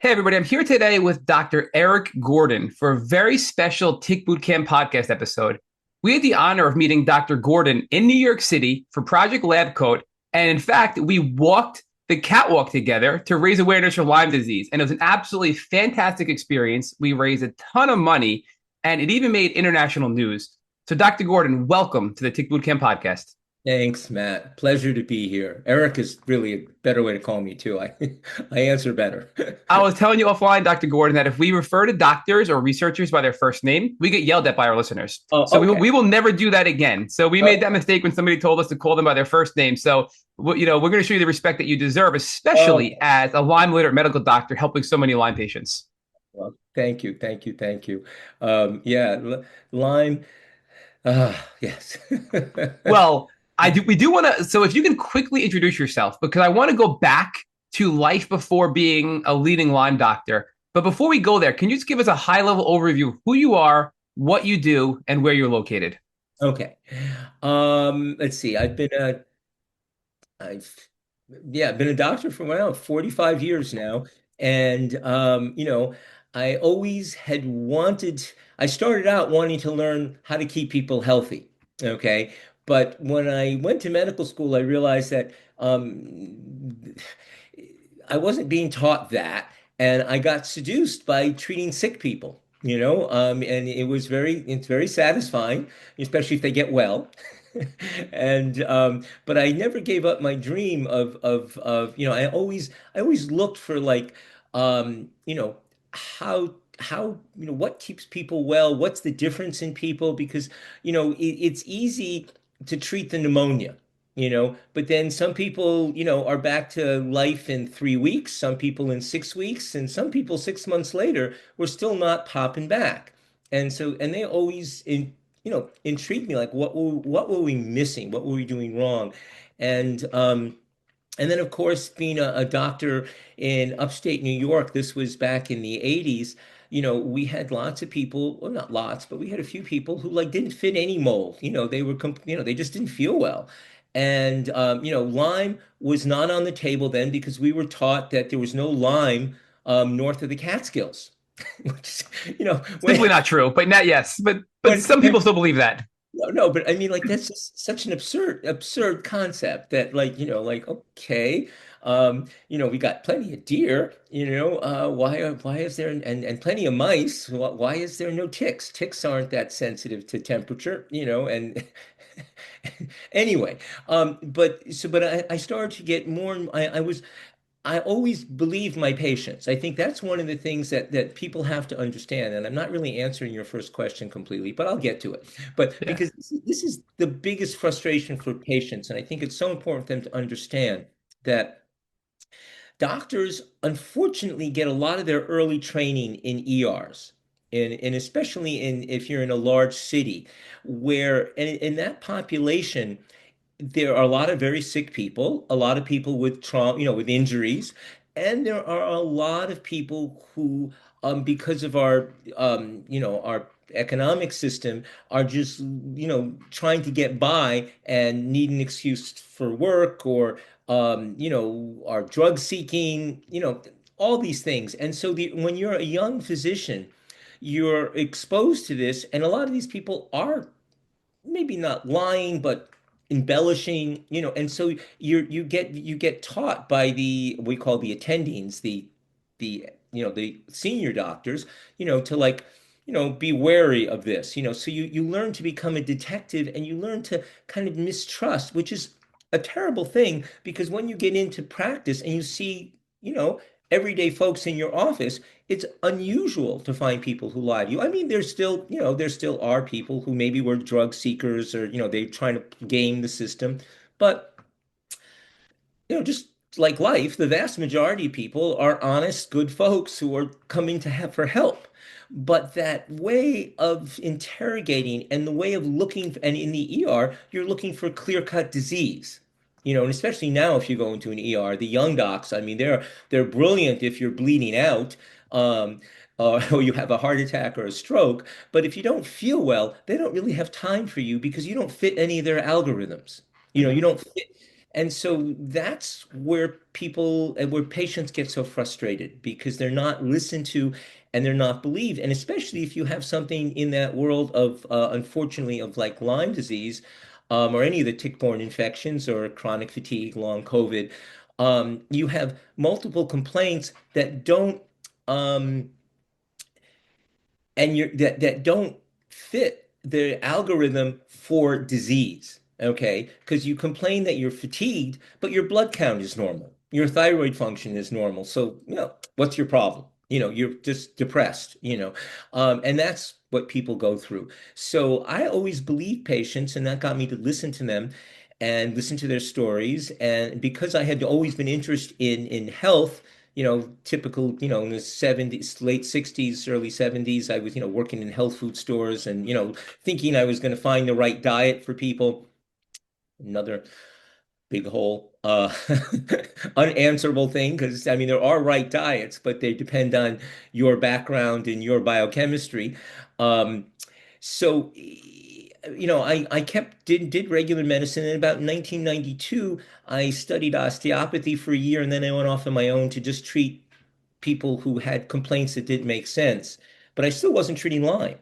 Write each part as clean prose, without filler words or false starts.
Hey, everybody. I'm here today with Dr. Eric Gordon for a very special Tick Bootcamp podcast episode. We had the honor of meeting Dr. Gordon in New York City for Project Labcoat. And in fact, we walked the catwalk together to raise awareness for Lyme disease. And it was an absolutely fantastic experience. We raised a ton of money, and it even made international news. So, Dr. Gordon, welcome to the Tick Bootcamp podcast. Thanks, Matt. Pleasure to be here. Eric is really a better way to call me too. I answer better. I was telling you offline, Dr. Gordon, that if we refer to doctors or researchers by their first name, we get yelled at by our listeners. So Oh, we will, okay. we will never do that again. So we made Oh, that mistake when somebody told us to call them by their first name. So, we're going to show you the respect that you deserve, oh, especially as a Lyme literate medical doctor helping so many Lyme patients. well, thank you, thank you, thank you. Yeah, Lyme. Yes. Well, we do want to. So if you can quickly introduce yourself, because I want to go back to life before being a leading Lyme doctor. But before we go there, can you just give us a high level overview of who you are, what you do, and where you're located? Okay. Let's see. I've, yeah, I've been a doctor for around 45 years now, and I always had wanted. I started out wanting to learn how to keep people healthy. Okay, but when I went to medical school, I realized that I wasn't being taught that, and I got seduced by treating sick people. And it's very satisfying, especially if they get well. And but I never gave up my dream of I always looked for like how what keeps people well, what's the difference in people, because it's easy to treat the pneumonia, but then some people are back to life in 3 weeks, some people in 6 weeks, and some people 6 months later were still not popping back. And they always intrigued me, like what were we missing? What were we doing wrong? And and then, of course, being a doctor in upstate New York, this was back in the 80s. We had lots of people, well, not lots, but we had a few people who like didn't fit any mold. They just didn't feel well. And Lyme was not on the table then because we were taught that there was no Lyme north of the Catskills. Which, when Simply not true, but not yes. But when some people still believe that. no, but I mean, like that's just such an absurd concept that, like okay, we got plenty of deer, why is there and plenty of mice? Why is there no ticks? Ticks aren't that sensitive to temperature, and anyway, but I started to get more. I always believe my patients. I think that's one of the things that people have to understand. And I'm not really answering your first question completely, but I'll get to it. But Yeah. because this is the biggest frustration for patients, and I think it's so important for them to understand that doctors unfortunately get a lot of their early training in ERs. And especially if you're in a large city where in that population, there are a lot of very sick people, a lot of people with trauma, with injuries, and there are a lot of people who, because of our economic system, are just, trying to get by and need an excuse for work or, are drug seeking, all these things. And so when you're a young physician, you're exposed to this, and a lot of these people are maybe not lying, but embellishing, and so you get taught by the we call the attendings, the senior doctors, to like, be wary of this, so you learn to become a detective and you learn to kind of mistrust, which is a terrible thing because when you get into practice and you see, everyday folks in your office, it's unusual to find people who lie to you. I mean, there still are people who maybe were drug seekers or, they're trying to game the system. But, just like life, the vast majority of people are honest, good folks who are coming to have for help. But that way of interrogating and the way of looking, and in the ER, you're looking for clear-cut disease. And especially now, if you go into an ER, the young docs, I mean, they're brilliant if you're bleeding out, or you have a heart attack or a stroke. But if you don't feel well, they don't really have time for you because you don't fit any of their algorithms. You don't fit. And so that's where people and where patients get so frustrated because they're not listened to and they're not believed. And especially if you have something in that world of, unfortunately, of like Lyme disease, or any of the tick-borne infections or chronic fatigue, long COVID, you have multiple complaints that don't um, and that don't fit the algorithm for disease. Okay, because you complain that you're fatigued, but your blood count is normal, your thyroid function is normal. So, what's your problem? You're just depressed. And that's what people go through. So I always believe patients, and that got me to listen to them and listen to their stories. And because I had always been interested in health, typical, in the 70s, late 60s, early 70s, I was, working in health food stores and, thinking I was going to find the right diet for people. Another big hole, unanswerable thing, because I mean, there are right diets, but they depend on your background and your biochemistry. Um, so, I kept did regular medicine. And about 1992, I studied osteopathy for a year, and then I went off on my own to just treat people who had complaints that didn't make sense. But I still wasn't treating Lyme,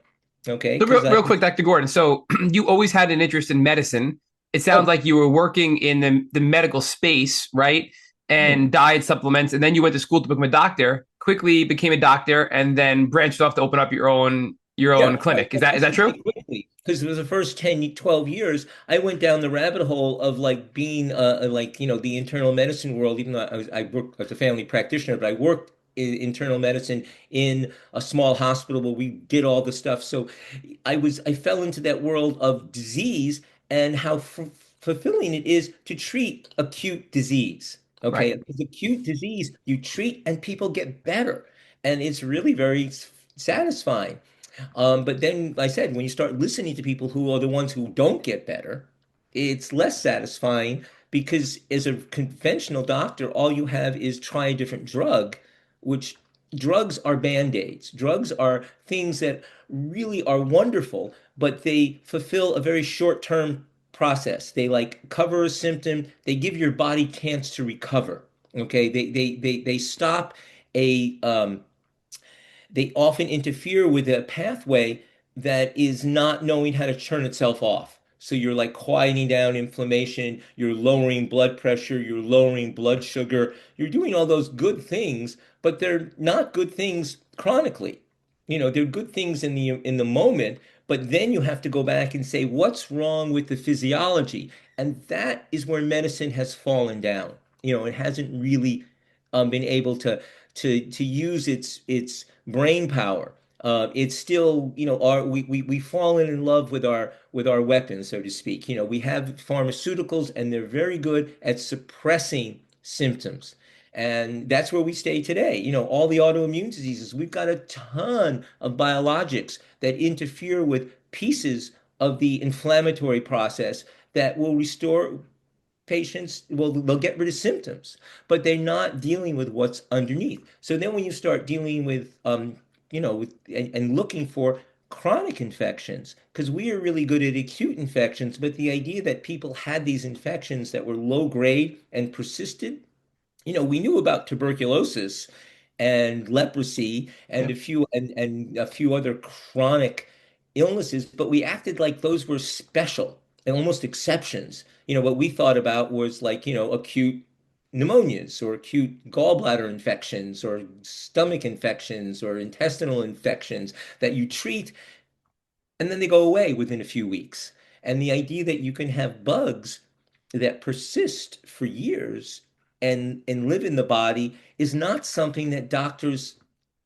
okay? So Because real quick, Dr. Gordon. So you always had an interest in medicine. It sounds oh, like you were working in the medical space, right? hmm. And diet supplements, and then you went to school to become a doctor. Quickly became a doctor, and then branched off to open up your own Yeah, clinic. Is I that guess is that you say true? quickly, because for the first 10, 12 years, I went down the rabbit hole of like being like, the internal medicine world, even though I worked as a family practitioner, but I worked in internal medicine in a small hospital where we did all the stuff. So I fell into that world of disease and how f fulfilling it is to treat acute disease. Right. Okay, because acute disease you treat and people get better, and it's really very satisfying. But then I said, when you start listening to people who are the ones who don't get better, it's less satisfying because as a conventional doctor, all you have is try a different drug, which drugs are band-aids. Drugs are things that really are wonderful, but they fulfill a very short-term process. They like cover a symptom, they give your body chance to recover. Okay, they stop a they often interfere with a pathway that is not knowing how to turn itself off. So you're like quieting down inflammation, you're lowering blood pressure, you're lowering blood sugar, you're doing all those good things, but they're not good things chronically. They're good things in the moment, but then you have to go back and say, what's wrong with the physiology? And that is where medicine has fallen down. It hasn't really been able to use its brain power. It's still, we've fallen in love with our weapons, so to speak. We have pharmaceuticals, and they're very good at suppressing symptoms. And that's where we stay today. All the autoimmune diseases, we've got a ton of biologics that interfere with pieces of the inflammatory process that will restore patients, well, they'll get rid of symptoms, but they're not dealing with what's underneath. So then when you start dealing with, and looking for chronic infections, because we are really good at acute infections, but the idea that people had these infections that were low grade and persisted, we knew about tuberculosis and leprosy and Yeah. a few other chronic illnesses, but we acted like those were special and almost exceptions. What we thought about was like, acute pneumonias or acute gallbladder infections or stomach infections or intestinal infections that you treat and then they go away within a few weeks. And the idea that you can have bugs that persist for years and live in the body is not something that doctors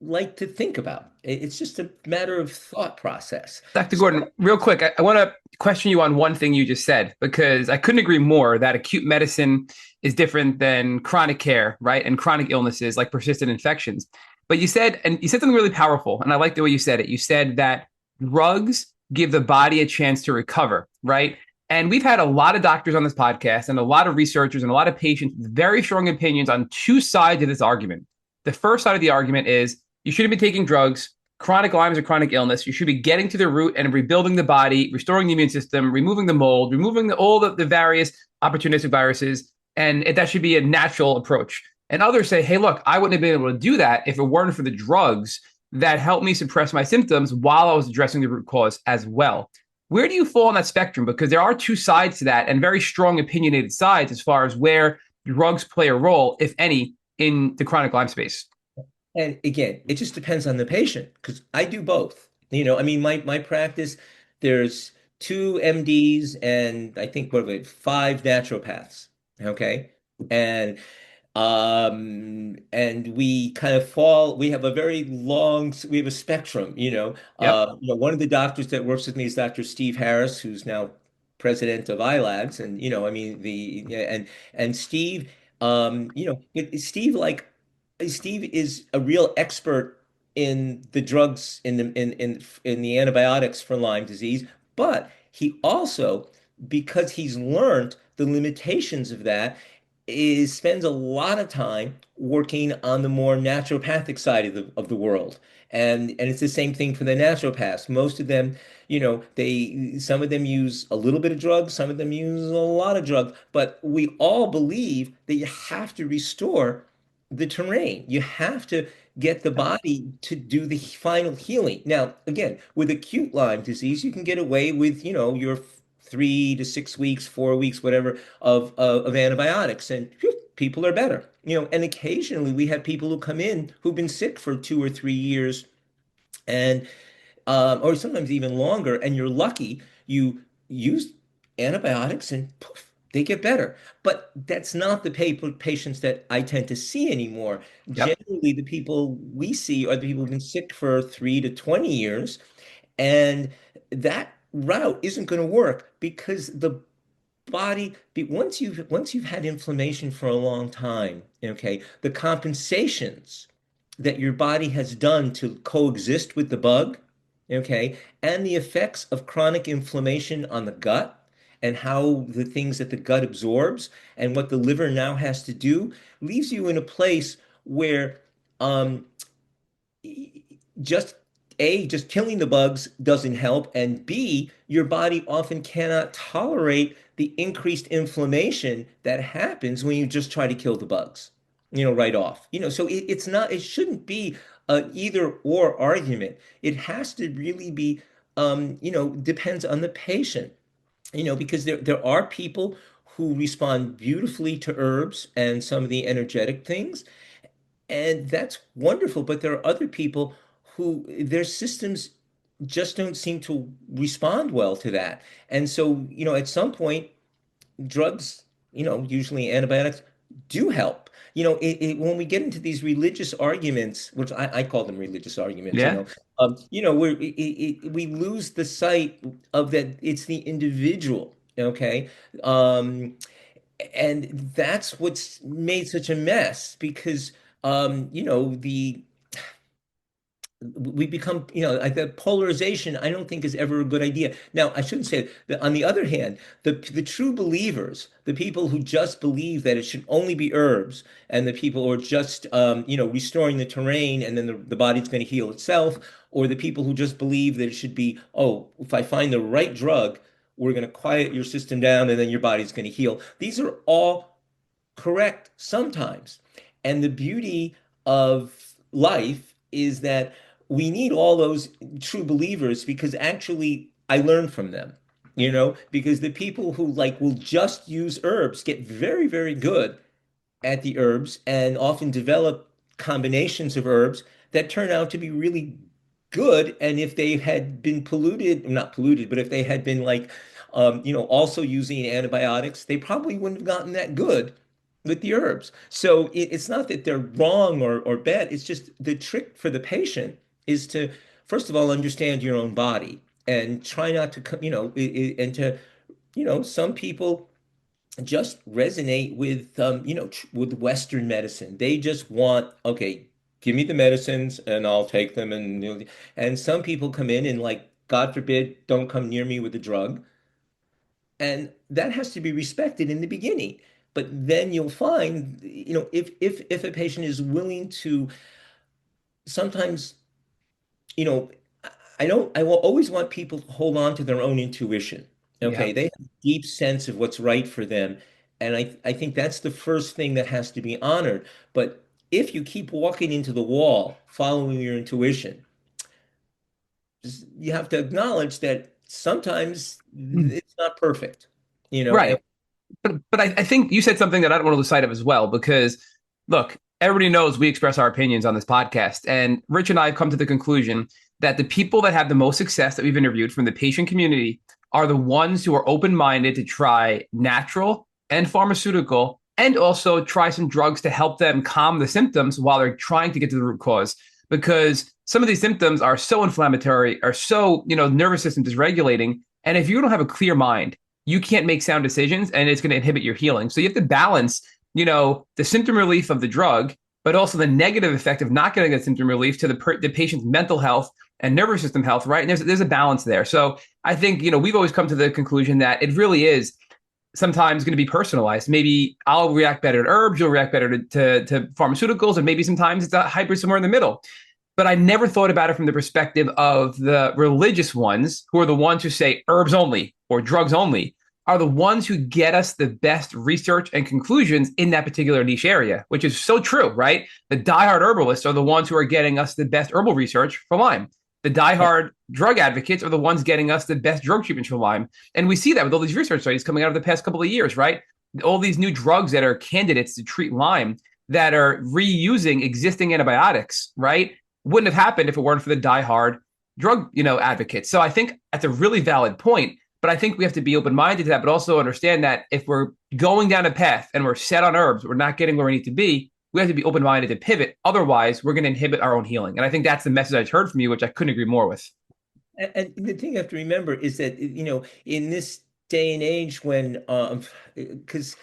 like to think about. It's just a matter of thought process. Dr. So, Gordon, real quick, I want to question you on one thing you just said, because I couldn't agree more that acute medicine is different than chronic care, right? And chronic illnesses like persistent infections. But you said something really powerful, and I like the way you said it. You said that drugs give the body a chance to recover, right? And we've had a lot of doctors on this podcast and a lot of researchers and a lot of patients with very strong opinions on two sides of this argument. The first side of the argument is you shouldn't be taking drugs. chronic Lyme is a chronic illness. You should be getting to the root and rebuilding the body, restoring the immune system, removing the mold, removing all the various opportunistic viruses, and that should be a natural approach. And others say, hey, look, I wouldn't have been able to do that if it weren't for the drugs that helped me suppress my symptoms while I was addressing the root cause as well. Where do you fall on that spectrum? Because there are two sides to that and very strong opinionated sides as far as where drugs play a role, if any, in the chronic Lyme space. And again, it just depends on the patient because I do both. I mean, my practice, there's two MDs and I think what are they, five naturopaths. Okay. And we kind of fall, we have a very long, we have a spectrum, Yep. one of the doctors that works with me is Dr. Steve Harris, who's now president of ILADS. And, I mean, and Steve, Steve, like, Steve is a real expert in the drugs, in the antibiotics for Lyme disease, but he also, because he's learned the limitations of that, is spends a lot of time working on the more naturopathic side of the world. And it's the same thing for the naturopaths. Most of them, they some of them use a little bit of drugs, some of them use a lot of drugs, but we all believe that you have to restore the terrain. You have to get the body to do the final healing. Now, again, with acute Lyme disease, you can get away with, your 3 to 6 weeks, 4 weeks, whatever, of antibiotics, and whew, people are better. And occasionally we have people who come in who've been sick for 2 or 3 years, and or sometimes even longer, and you're lucky you use antibiotics and poof, they get better. But that's not the patients that I tend to see anymore. Yep. Generally, the people we see are the people who've been sick for 3 to 20 years, and that route isn't going to work because the body, once you've had inflammation for a long time, okay, the compensations that your body has done to coexist with the bug, okay, and the effects of chronic inflammation on the gut and how the things that the gut absorbs and what the liver now has to do leaves you in a place where um, just just killing the bugs doesn't help, and B, your body often cannot tolerate the increased inflammation that happens when you just try to kill the bugs, right off. So it's not, it shouldn't be an either or argument. It has to really be, depends on the patient, because there are people who respond beautifully to herbs and some of the energetic things, and that's wonderful. But there are other people who their systems just don't seem to respond well to that. And so, at some point, drugs, usually antibiotics, do help. When we get into these religious arguments, which I call them religious arguments, Yeah. we lose the sight of that it's the individual, okay? Um, and that's what's made such a mess because the we become, like that polarization, I don't think is ever a good idea. Now, I shouldn't say that. On the other hand, the true believers, the people who just believe that it should only be herbs, and the people who are just, restoring the terrain and then the body's going to heal itself, or the people who just believe that it should be, oh, if I find the right drug, we're going to quiet your system down and then your body's going to heal. These are all correct sometimes. And the beauty of life is that we need all those true believers because actually I learn from them, because the people who like will just use herbs get very, very good at the herbs and often develop combinations of herbs that turn out to be really good. And if they had been polluted, not polluted, but if they had been like, also using antibiotics, they probably wouldn't have gotten that good with the herbs. So it's not that they're wrong or bad. It's just the trick for the patient is to, first of all, understand your own body and try not to, and to, some people just resonate with with Western medicine. They just want, okay, give me the medicines and I'll take them, and and some people come in and like, God forbid, don't come near me with a drug. And that has to be respected in the beginning. But then you'll find, if a patient is willing to sometimes you know, I will always want people to hold on to their own intuition. Yeah. Okay. They have a deep sense of what's right for them. And I think that's the first thing that has to be honored. But if you keep walking into the wall, following your intuition, you have to acknowledge that sometimes it's not perfect, and Right. But I think you said something that I don't want to lose sight of as well, because look, everybody knows we express our opinions on this podcast. And Rich and I have come to the conclusion that the people that have the most success that we've interviewed from the patient community are the ones who are open minded to try natural and pharmaceutical and also try some drugs to help them calm the symptoms while they're trying to get to the root cause. Because some of these symptoms are so inflammatory, are so, nervous system dysregulating. And if you don't have a clear mind, you can't make sound decisions and it's going to inhibit your healing. So you have to balance, the symptom relief of the drug, but also the negative effect of not getting that symptom relief to the patient's mental health and nervous system health, right? And there's a balance there. So I think, we've always come to the conclusion that it really is sometimes going to be personalized. Maybe I'll react better to herbs, you'll react better to pharmaceuticals, and maybe sometimes it's a hybrid somewhere in the middle. But I never thought about it from the perspective of the religious ones, who are the ones who say herbs only or drugs only, are the ones who get us the best research and conclusions in that particular niche area, which is so true, right? The diehard herbalists are the ones who are getting us the best herbal research for Lyme. The diehard drug advocates are the ones getting us the best drug treatments for Lyme. And we see that with all these research studies coming out of the past couple of years, right? All these new drugs that are candidates to treat Lyme that are reusing existing antibiotics, right? Wouldn't have happened if it weren't for the diehard drug, advocates. So I think that's a really valid point. But I think we have to be open-minded to that, but also understand that if we're going down a path and we're set on herbs, we're not getting where we need to be, we have to be open-minded to pivot. Otherwise, we're going to inhibit our own healing. And I think that's the message I've heard from you, which I couldn't agree more with. and the thing you have to remember is that, in this day and age when, because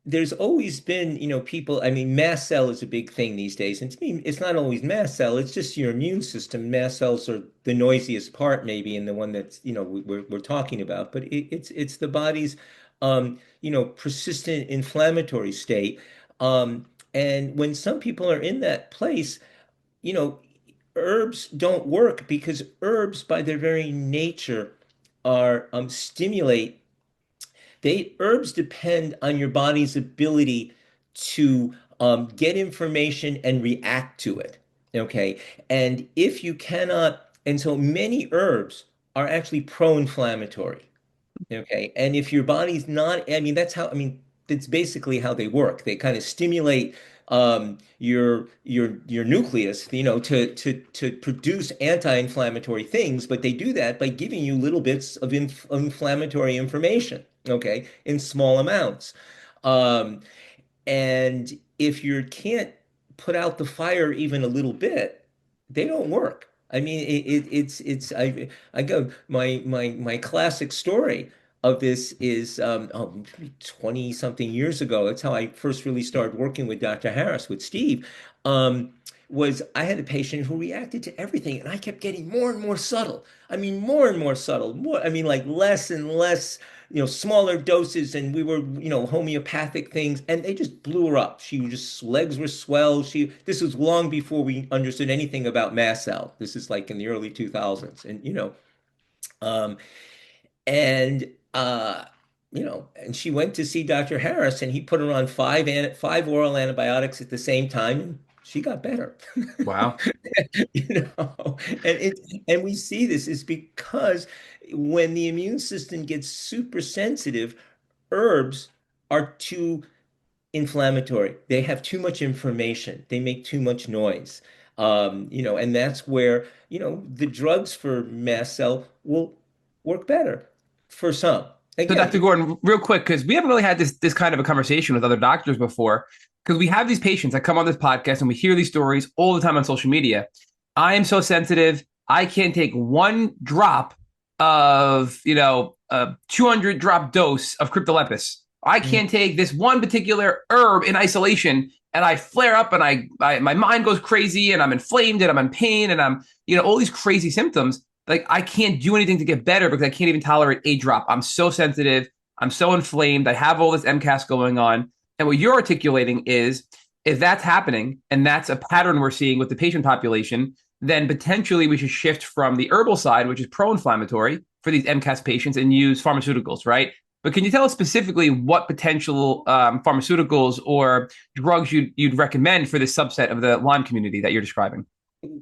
there's always been, people, I mean, mast cell is a big thing these days. And to me, it's not always mast cell, it's just your immune system. Mast cells are the noisiest part, maybe, and the one that's, we're talking about. But it's the body's, persistent inflammatory state. And when some people are in that place, you know, herbs don't work because herbs, by their very nature, are stimulate herbs depend on your body's ability to get information and react to it. Okay. And if you cannot, and so many herbs are actually pro-inflammatory. Okay. And if your body's not, I mean, that's basically how they work. They kind of stimulate your nucleus, to produce anti-inflammatory things, but they do that by giving you little bits of inflammatory information, okay, in small amounts. Um, and if you can't put out the fire even a little bit, they don't work. I mean, it's I go my classic story of this is 20 something years ago. That's how I first really started working with Dr. Harris with Steve. Um, was I had a patient who reacted to everything, and I kept getting more and more subtle. I mean, more and more subtle. More, I mean, like less and less, smaller doses, and we were, homeopathic things, and they just blew her up. She just legs were swelled. This was long before we understood anything about mast cell. This is like in the early 2000s, and um, and and she went to see Dr. Harris, and he put her on five oral antibiotics at the same time, and she got better. Wow. And we see this is because when the immune system gets super sensitive, herbs are too inflammatory. They have too much information. They make too much noise. And that's where, the drugs for mast cell will work better for some. So, Again, Dr. Gordon, real quick, because we haven't really had this kind of a conversation with other doctors before, because we have these patients that come on this podcast and we hear these stories all the time on social media. I am so sensitive. I can't take one drop of, 200 drop dose of cryptolepis. I mm, can't take this one particular herb in isolation, and I flare up and my mind goes crazy and I'm inflamed and I'm in pain and I'm, all these crazy symptoms. Like I can't do anything to get better because I can't even tolerate a drop. I'm so sensitive. I'm so inflamed. I have all this MCAS going on. And what you're articulating is if that's happening and that's a pattern we're seeing with the patient population, then potentially we should shift from the herbal side, which is pro-inflammatory for these MCAS patients, and use pharmaceuticals, right? But can you tell us specifically what potential pharmaceuticals or drugs you'd recommend for this subset of the Lyme community that you're describing?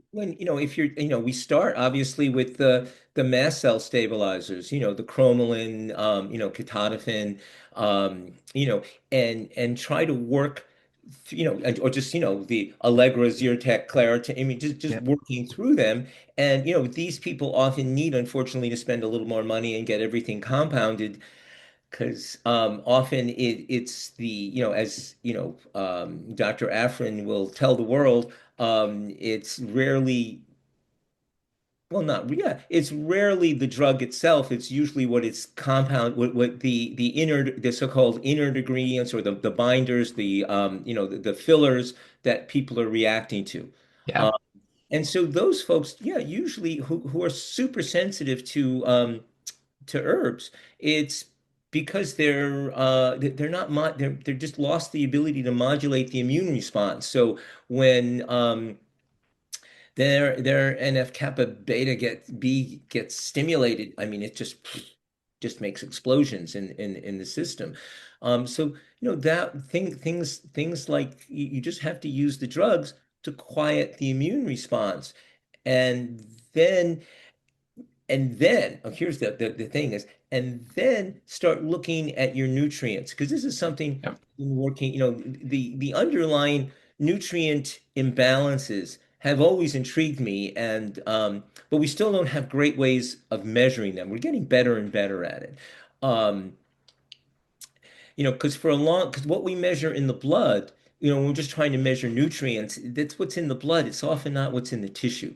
When, if you're, we start obviously with the mast cell stabilizers, the chromalin, ketotifen, and try to work, or just, the Allegra, Zyrtec, Claritin, I mean, just Yeah, working through them. And, these people often need, unfortunately, to spend a little more money and get everything compounded because often it's the, as Dr. Afrin will tell the world, it's rarely, well, not, yeah, it's rarely the drug itself. It's usually what it's compound, what the so-called inner ingredients or the binders, the fillers that people are reacting to. yeah, Um, and so those folks, yeah, usually who are super sensitive to herbs, it's because they're not they're just lost the ability to modulate the immune response. So when their NF kappa beta gets stimulated, I mean it just makes explosions in the system. So that things like you just have to use the drugs to quiet the immune response. And then oh, here's the thing is, and then start looking at your nutrients, because this is something yeah, in working, the underlying nutrient imbalances have always intrigued me, and but we still don't have great ways of measuring them. We're getting better and better at it. Um, because what we measure in the blood, when we're just trying to measure nutrients, that's what's in the blood. It's often not what's in the tissue.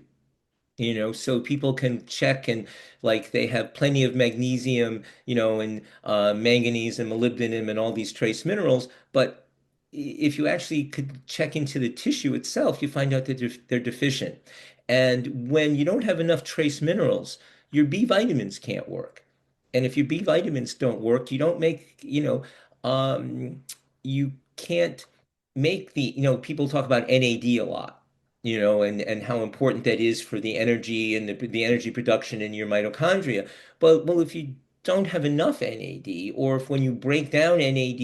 So people can check and like they have plenty of magnesium, and manganese and molybdenum and all these trace minerals. But if you actually could check into the tissue itself, you find out that they're deficient. And when you don't have enough trace minerals, your B vitamins can't work. And if your B vitamins don't work, you don't make, you can't make people talk about NAD a lot, and how important that is for the energy and the energy production in your mitochondria. But well, if you don't have enough NAD, or if when you break down NAD,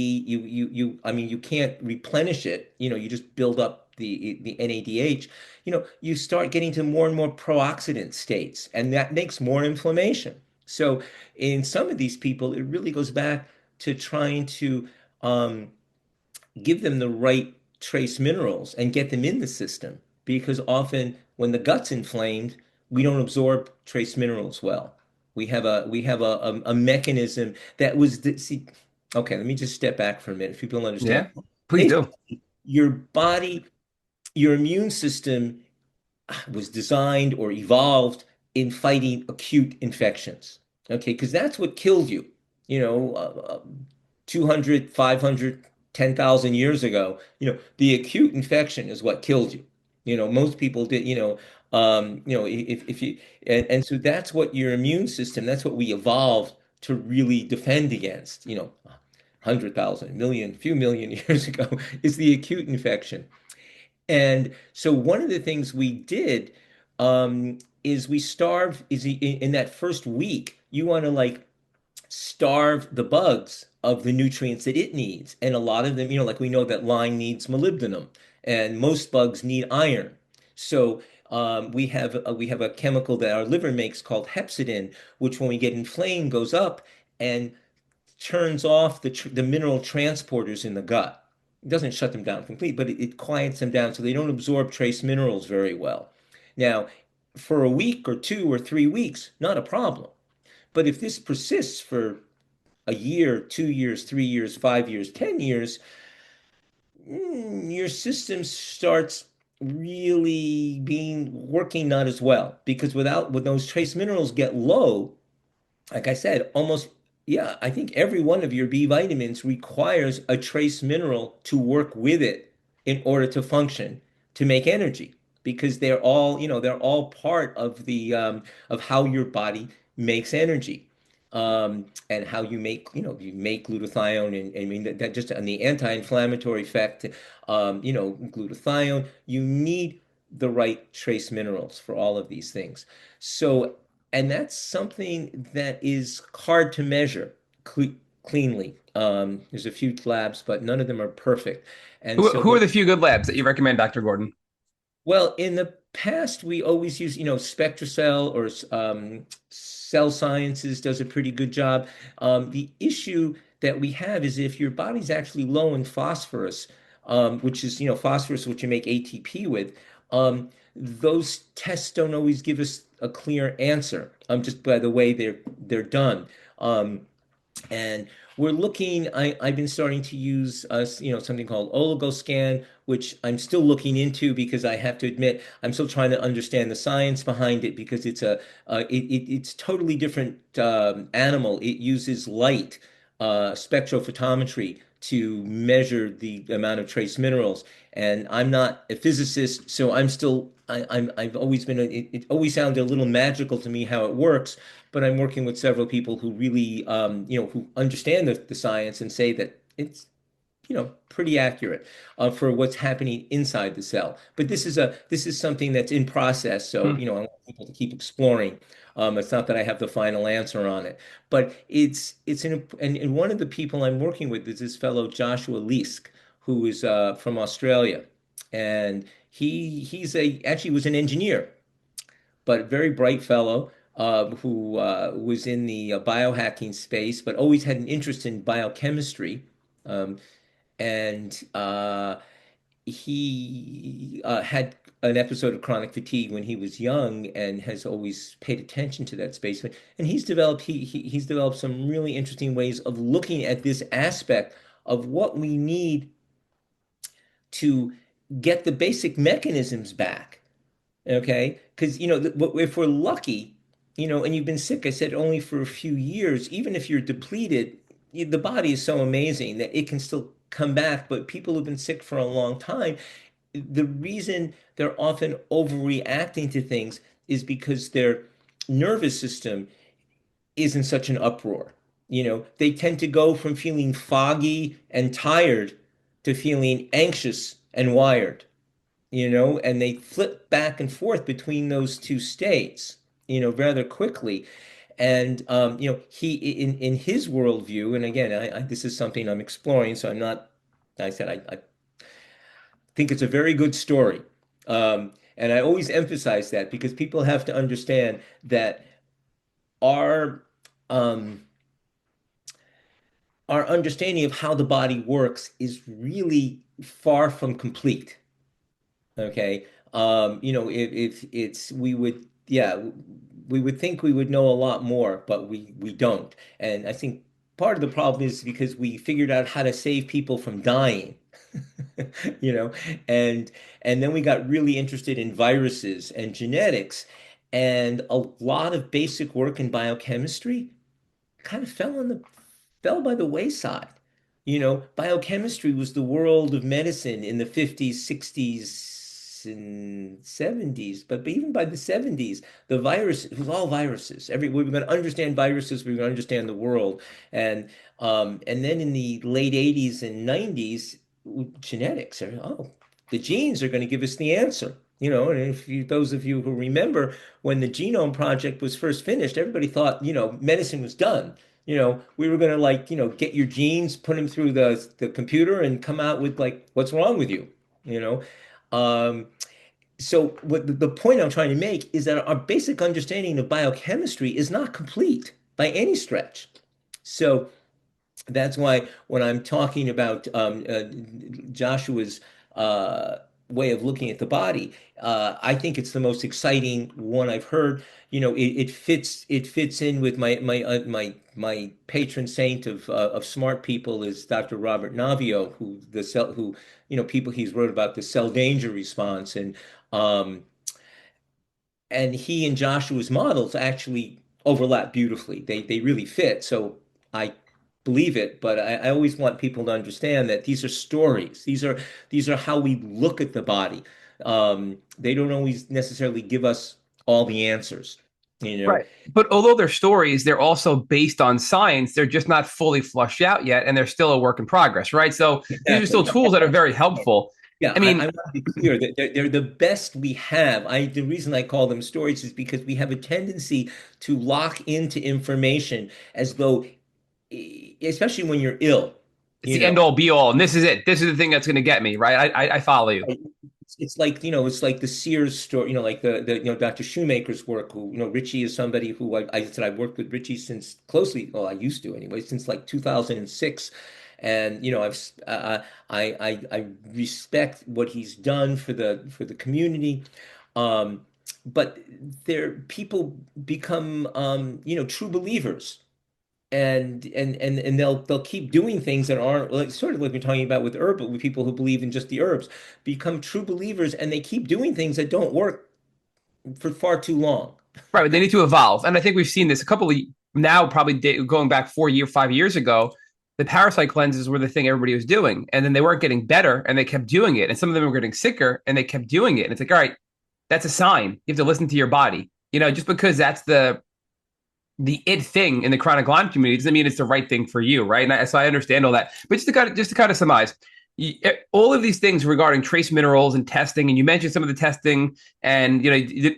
I mean, you can't replenish it, you just build up the NADH, you start getting to more and more pro-oxidant states, and that makes more inflammation. So in some of these people, it really goes back to trying to um, give them the right trace minerals and get them in the system. Because often when the gut's inflamed, we don't absorb trace minerals well. We have a mechanism that was see. Okay, let me just step back for a minute if people don't understand. yeah. Please do. Basically, your body, your immune system was designed or evolved in fighting acute infections. Okay, because that's what killed you. You know, 200, 10,000 years ago, the acute infection is what killed you. Most people did, if you, and so that's what your immune system, that's what we evolved to really defend against, 100,000, million, few million years ago is the acute infection. And so one of the things we did is we starved in that first week, you want to like starve the bugs of the nutrients that it needs. And a lot of them, like we know that Lyme needs molybdenum and most bugs need iron. So we have a chemical that our liver makes called hepcidin, which when we get inflamed goes up and turns off the mineral transporters in the gut. It doesn't shut them down completely, but it quiets them down so they don't absorb trace minerals very well. Now, for a week or 2 or 3 weeks, not a problem. But if this persists for a year, 2 years, 3 years, 5 years, 10 years, your system starts really being working not as well because when those trace minerals get low, like I said, almost, yeah, I think every one of your B vitamins requires a trace mineral to work with it in order to function, to make energy, because they're all part of the of how your body makes energy. And how you make glutathione, and I mean that just on the anti-inflammatory effect, glutathione, you need. the right trace minerals for all of these things. So, and that's something that is hard to measure cleanly. There's a few labs, but none of them are perfect. And so, Who are but the few good labs that you recommend, Dr. Gordon? well, in the past, we always use, SpectraCell or Cell Sciences does a pretty good job. The issue that we have is if your body's actually low in phosphorus, which is, phosphorus, which you make ATP with, those tests don't always give us a clear answer, just by the way they're done. And we're looking, I've been starting to use something called oligoscan, which I'm still looking into because I have to admit I'm still trying to understand the science behind it because it's totally different animal. It uses light spectrophotometry to measure the amount of trace minerals. And I'm not a physicist, so I've always been it always sounded a little magical to me how it works, but I'm working with several people who really, who understand the science and say that it's, pretty accurate for what's happening inside the cell. But this is something that's in process, so Hmm. I want people to keep exploring. It's not that I have the final answer on it, but and one of the people I'm working with is this fellow Joshua Leask, who is from Australia, and he's a actually was an engineer but very bright fellow who was in the biohacking space, but always had an interest in biochemistry. Um, and he had an episode of chronic fatigue when he was young and has always paid attention to that space. And he's developed some really interesting ways of looking at this aspect of what we need to get the basic mechanisms back. Okay. Because, if we're lucky, and you've been sick, I said only for a few years, even if you're depleted, the body is so amazing that it can still come back. But people who've been sick for a long time, the reason they're often overreacting to things is because their nervous system is in such an uproar. They tend to go from feeling foggy and tired to feeling anxious and wired, and they flip back and forth between those two states, rather quickly. And he in his worldview, and again, this is something I'm exploring, so I'm not. I said I think it's a very good story, and I always emphasize that because people have to understand that our um, our understanding of how the body works is really far from complete. Okay. If it's we would yeah, we would think we would know a lot more, but we don't. And I think part of the problem is because we figured out how to save people from dying. You know, and and then we got really interested in viruses and genetics, and a lot of basic work in biochemistry kind of fell by the wayside. Biochemistry was the world of medicine in the 50s, 60s, and 70s. But even by the 70s, it was all viruses. We were going to understand viruses, we were going to understand the world. And then in the late 80s and 90s, genetics, the genes are going to give us the answer. And those of you who remember when the Genome Project was first finished, everybody thought, medicine was done. We were gonna get your genes, put them through the computer, and come out with what's wrong with you. You know, um, so what the point I'm trying to make is that our basic understanding of biochemistry is not complete by any stretch. So that's why when I'm talking about Joshua's uh, way of looking at the body, I think it's the most exciting one I've heard. It fits in with my patron saint of smart people is Dr. Robert Naviaux, who people he's wrote about the cell danger response, um, and he and Joshua's models actually overlap beautifully. They really fit. So I believe it, but I always want people to understand that these are stories. These are how we look at the body. They don't always necessarily give us all the answers, you know. Right. But although they're stories, they're also based on science. They're just not fully flushed out yet, and they're still a work in progress, right? So these are Exactly. still tools that are very helpful. Yeah, I I mean, want to be clear that they're the best we have. The reason I call them stories is because we have a tendency to lock into information as though, especially when you're ill, it's you the know. end all be all, and this is it. This is the thing that's going to get me, right? I follow you. It's like, it's like the Sears story, like the Dr. Shoemaker's work, who, Richie is somebody who I said I've worked with Richie since closely, well, I used to anyway, since like 2006. And, I respect what he's done for the community. Um, but people become, true believers, and they'll keep doing things that aren't, like, sort of like we're talking about with herbal, with people who believe in just the herbs, become true believers, and they keep doing things that don't work for far too long. Right, but they need to evolve, and I think we've seen this a couple of now, probably going back 5 years ago. The parasite cleanses were the thing everybody was doing, and then they weren't getting better, and they kept doing it, and some of them were getting sicker, and they kept doing it. And it's like, all right, that's a sign. You have to listen to your body. Just because that's the it thing in the chronic Lyme community doesn't mean it's the right thing for you, right? So I understand all that, but just to kind of summarize, all of these things regarding trace minerals and testing, and you mentioned some of the testing, and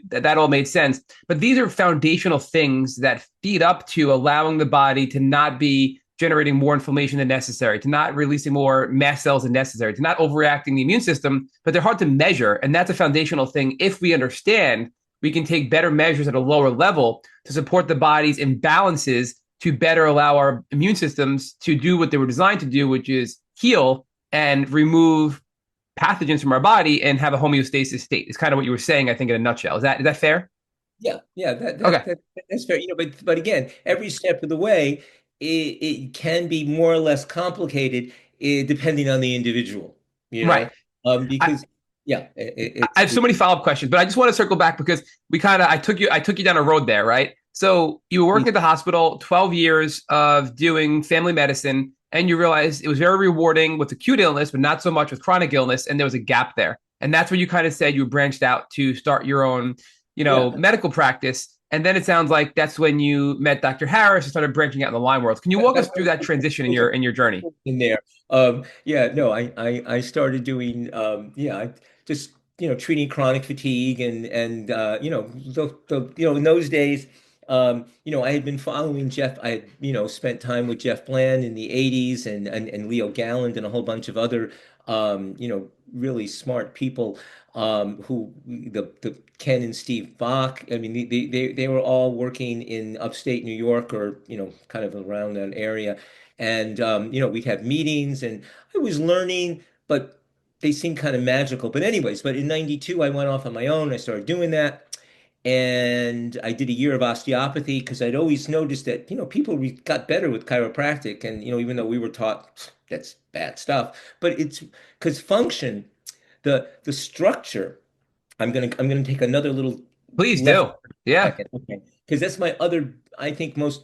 that all made sense. But these are foundational things that feed up to allowing the body to not be generating more inflammation than necessary, to not releasing more mast cells than necessary, to not overacting the immune system. But they're hard to measure, and that's a foundational thing. If we understand, we can take better measures at a lower level to support the body's imbalances to better allow our immune systems to do what they were designed to do, which is heal and remove pathogens from our body and have a homeostasis state. It's kind of what you were saying, I think, in a nutshell. Is that fair? Yeah, yeah, Okay. that's fair. But again, every step of the way, it can be more or less complicated, depending on the individual, you Right. know, I, because yeah, I have so many follow-up questions, but I just want to circle back because I took you down a road there, right? So you were working at the hospital, 12 years of doing family medicine, and you realized it was very rewarding with acute illness, but not so much with chronic illness, and there was a gap there. And that's when you kind of said you branched out to start your own, yeah. medical practice. And then it sounds like that's when you met Dr. Harris and started branching out in the Lyme world. Can you walk us That's through that transition in was your journey? in there. Yeah, no, I started doing, I just, treating chronic fatigue, and in those days, I had been following Jeff. I had, spent time with Jeff Bland in the 80s, and Leo Galland and a whole bunch of other, really smart people, who the Ken and Steve Bach. I mean, they were all working in upstate New York, or, kind of around that area. And, we'd have meetings, and I was learning, but they seemed kind of magical. But anyways, but in 92, I went off on my own. I started doing that. And I did a year of osteopathy because I'd always noticed that, people got better with chiropractic. And, even though we were taught that's bad stuff, but it's because function, the structure, I'm gonna take another little Please left do. Yeah. second. Okay. Because that's my other, I think, most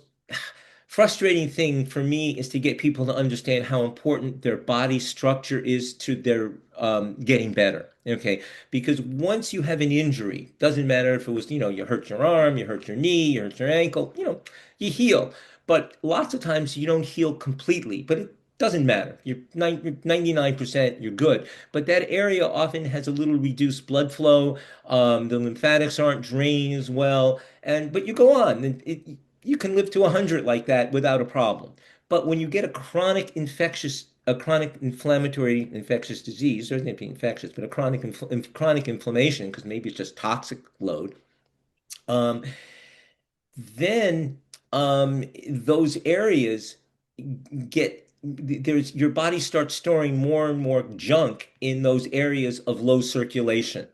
frustrating thing for me, is to get people to understand how important their body structure is to their, getting better. Okay. Because once you have an injury, doesn't matter if it was, you hurt your arm, you hurt your knee, you hurt your ankle, you heal. But lots of times you don't heal completely, but it doesn't matter. You're 99%, you're good. But that area often has a little reduced blood flow. The lymphatics aren't draining as well. But you go on, and you can live to 100 like that without a problem. But when you get a chronic inflammatory infectious disease, doesn't have to be infectious, but a chronic inflammation, because maybe it's just toxic load, um, then, those areas get there's your body starts storing more and more junk in those areas of low circulation.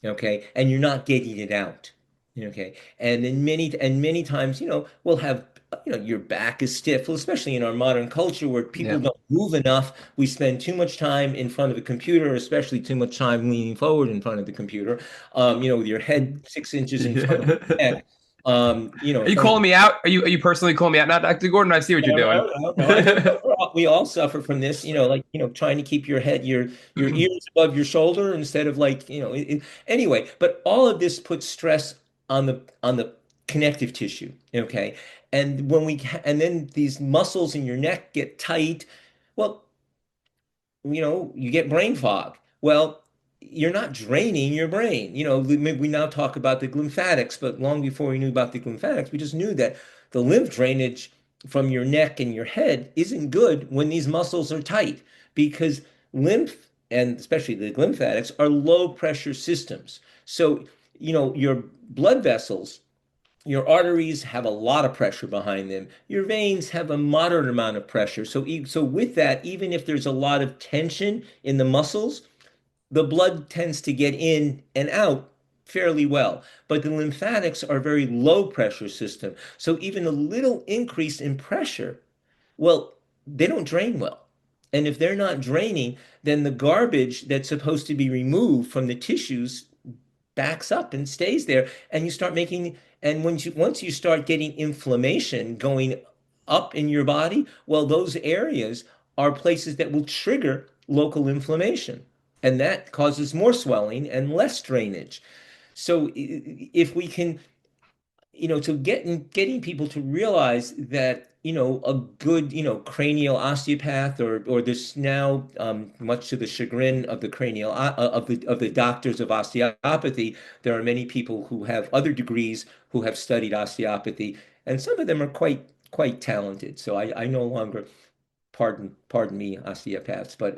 Okay, and you're not getting it out. Okay, and many times, we'll have, your back is stiff. Well, especially in our modern culture, where people Yeah. don't move enough. We spend too much time in front of a computer, especially too much time leaning forward in front of the computer, with your head 6 inches in front of your Are neck, in you front of calling me out? Are you personally calling me out? Not Dr. Gordon. I see what you're no, doing. no, no, no. I mean, we all suffer from this, like, trying to keep your ears above your shoulder, instead of, like, anyway. But all of this puts stress on the connective tissue. Okay, and then these muscles in your neck get tight. Well, you get brain fog. Well, you're not draining your brain. We now talk about the lymphatics, but long before we knew about the lymphatics, we just knew that the lymph drainage from your neck and your head isn't good when these muscles are tight because lymph and especially the lymphatics are low pressure systems. So, your blood vessels, your arteries have a lot of pressure behind them. Your veins have a moderate amount of pressure. So with that, even if there's a lot of tension in the muscles, the blood tends to get in and out fairly well. But the lymphatics are a very low pressure system. So even a little increase in pressure, well, they don't drain well. And if they're not draining, then the garbage that's supposed to be removed from the tissues backs up and stays there. And you start making, and once you start getting inflammation going up in your body, well, those areas are places that will trigger local inflammation. And that causes more swelling and less drainage. So if we can, to getting people to realize that, a good, cranial osteopath or this now, much to the chagrin of the cranial of the doctors of osteopathy, there are many people who have other degrees who have studied osteopathy, and some of them are quite talented. So I no longer pardon me, osteopaths, but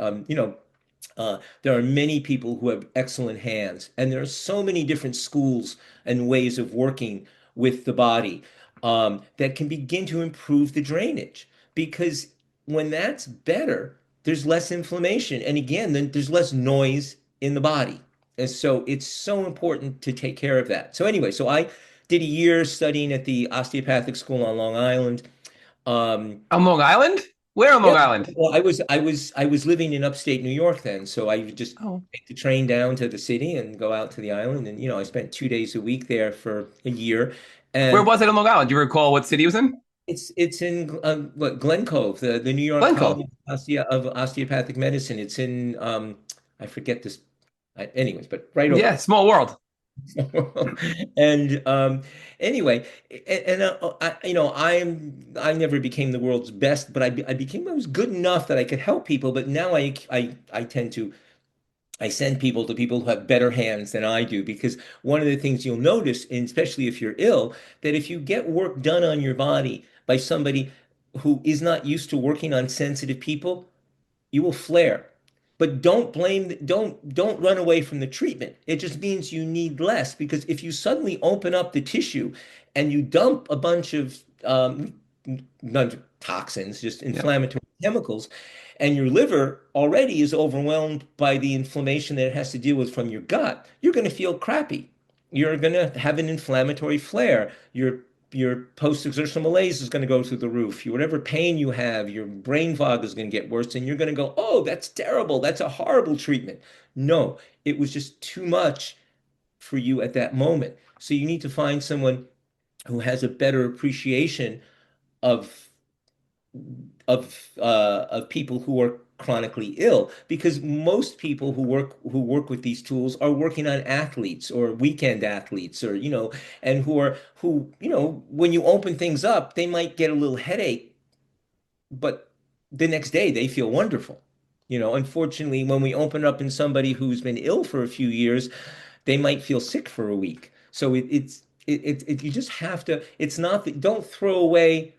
there are many people who have excellent hands, and there are so many different schools and ways of working with the body that can begin to improve the drainage. Because when that's better, there's less inflammation. And again, then there's less noise in the body. And so it's so important to take care of that. So, anyway, so I did a year studying at the osteopathic school on Long Island. Um, On Long Island? Where on yeah. Long Island? Well, I was living in upstate New York then, so I would just Oh. take the train down to the city and go out to the island, and I spent 2 days a week there for a year, Where and was it on Long Island? Do you recall what city it was in? it's in what Glen Cove, the New York Glencoe. College of Osteopathic Medicine. It's in I forget this, anyways, but right over Yeah, there. small world. And anyway, I never became the world's best, but I was good enough that I could help people. But now I tend to I send people to people who have better hands than I do because one of the things you'll notice, and especially if you're ill, that if you get work done on your body by somebody who is not used to working on sensitive people, you will flare. But don't run away from the treatment. It just means you need less because if you suddenly open up the tissue and you dump a bunch of not toxins, just Yep. inflammatory chemicals, and your liver already is overwhelmed by the inflammation that it has to deal with from your gut, you're going to feel crappy. You're going to have an inflammatory flare. Your post-exertional malaise is going to go through the roof. Whatever pain you have, your brain fog is going to get worse, and you're going to go, "Oh, that's terrible. That's a horrible treatment." No, it was just too much for you at that moment. So you need to find someone who has a better appreciation of of people who are chronically ill because most people who work with these tools are working on athletes or weekend athletes or and who when you open things up they might get a little headache but the next day they feel wonderful. Unfortunately, when we open up in somebody who's been ill for a few years, they might feel sick for a week. So you just have to, it's not that, don't throw away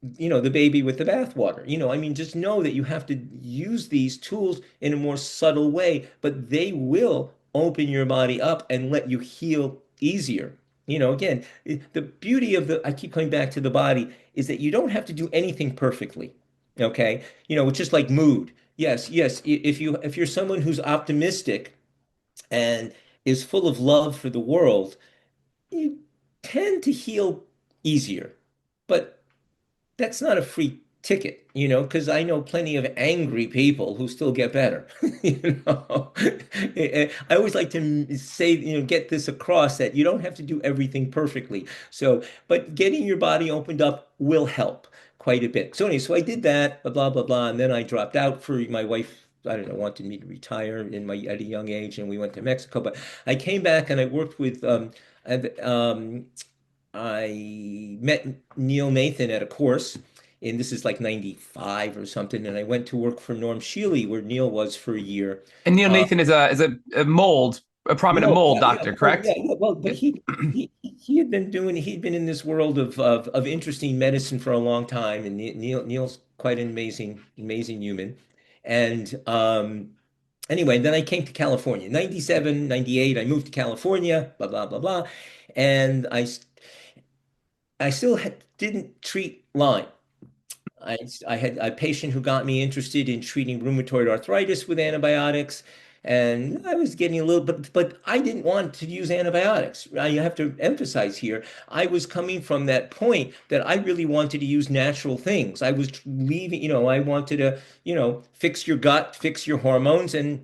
the baby with the bathwater. I mean, just know that you have to use these tools in a more subtle way, but they will open your body up and let you heal easier. Again, the beauty of I keep coming back to the body is that you don't have to do anything perfectly. Okay. It's just like mood. Yes, yes. If you're someone who's optimistic and is full of love for the world, you tend to heal easier. But that's not a free ticket, because I know plenty of angry people who still get better. I always like to say, get this across that you don't have to do everything perfectly. So, but getting your body opened up will help quite a bit. So anyway, so I did that, blah, blah, blah, and then I dropped out for my wife. I don't know, wanted me to retire at a young age, and we went to Mexico. But I came back and I worked with and I met Neil Nathan at a course, and this is like 95 or something. And I went to work for Norm Shealy, where Neil was for a year. And Neil Uh, Nathan is a mold, a prominent Mold, mold yeah, yeah, doctor, mold, yeah, correct? yeah. Well, but Yep. he had been doing he'd been in this world of interesting medicine for a long time, and Neil's quite an amazing human. And anyway, then I came to California, 97, 98. I moved to California, blah blah blah blah, and I still didn't treat Lyme. I had a patient who got me interested in treating rheumatoid arthritis with antibiotics, and I was getting a little bit, but I didn't want to use antibiotics. I have to emphasize here, I was coming from that point that I really wanted to use natural things. I was leaving, I wanted to, fix your gut, fix your hormones, and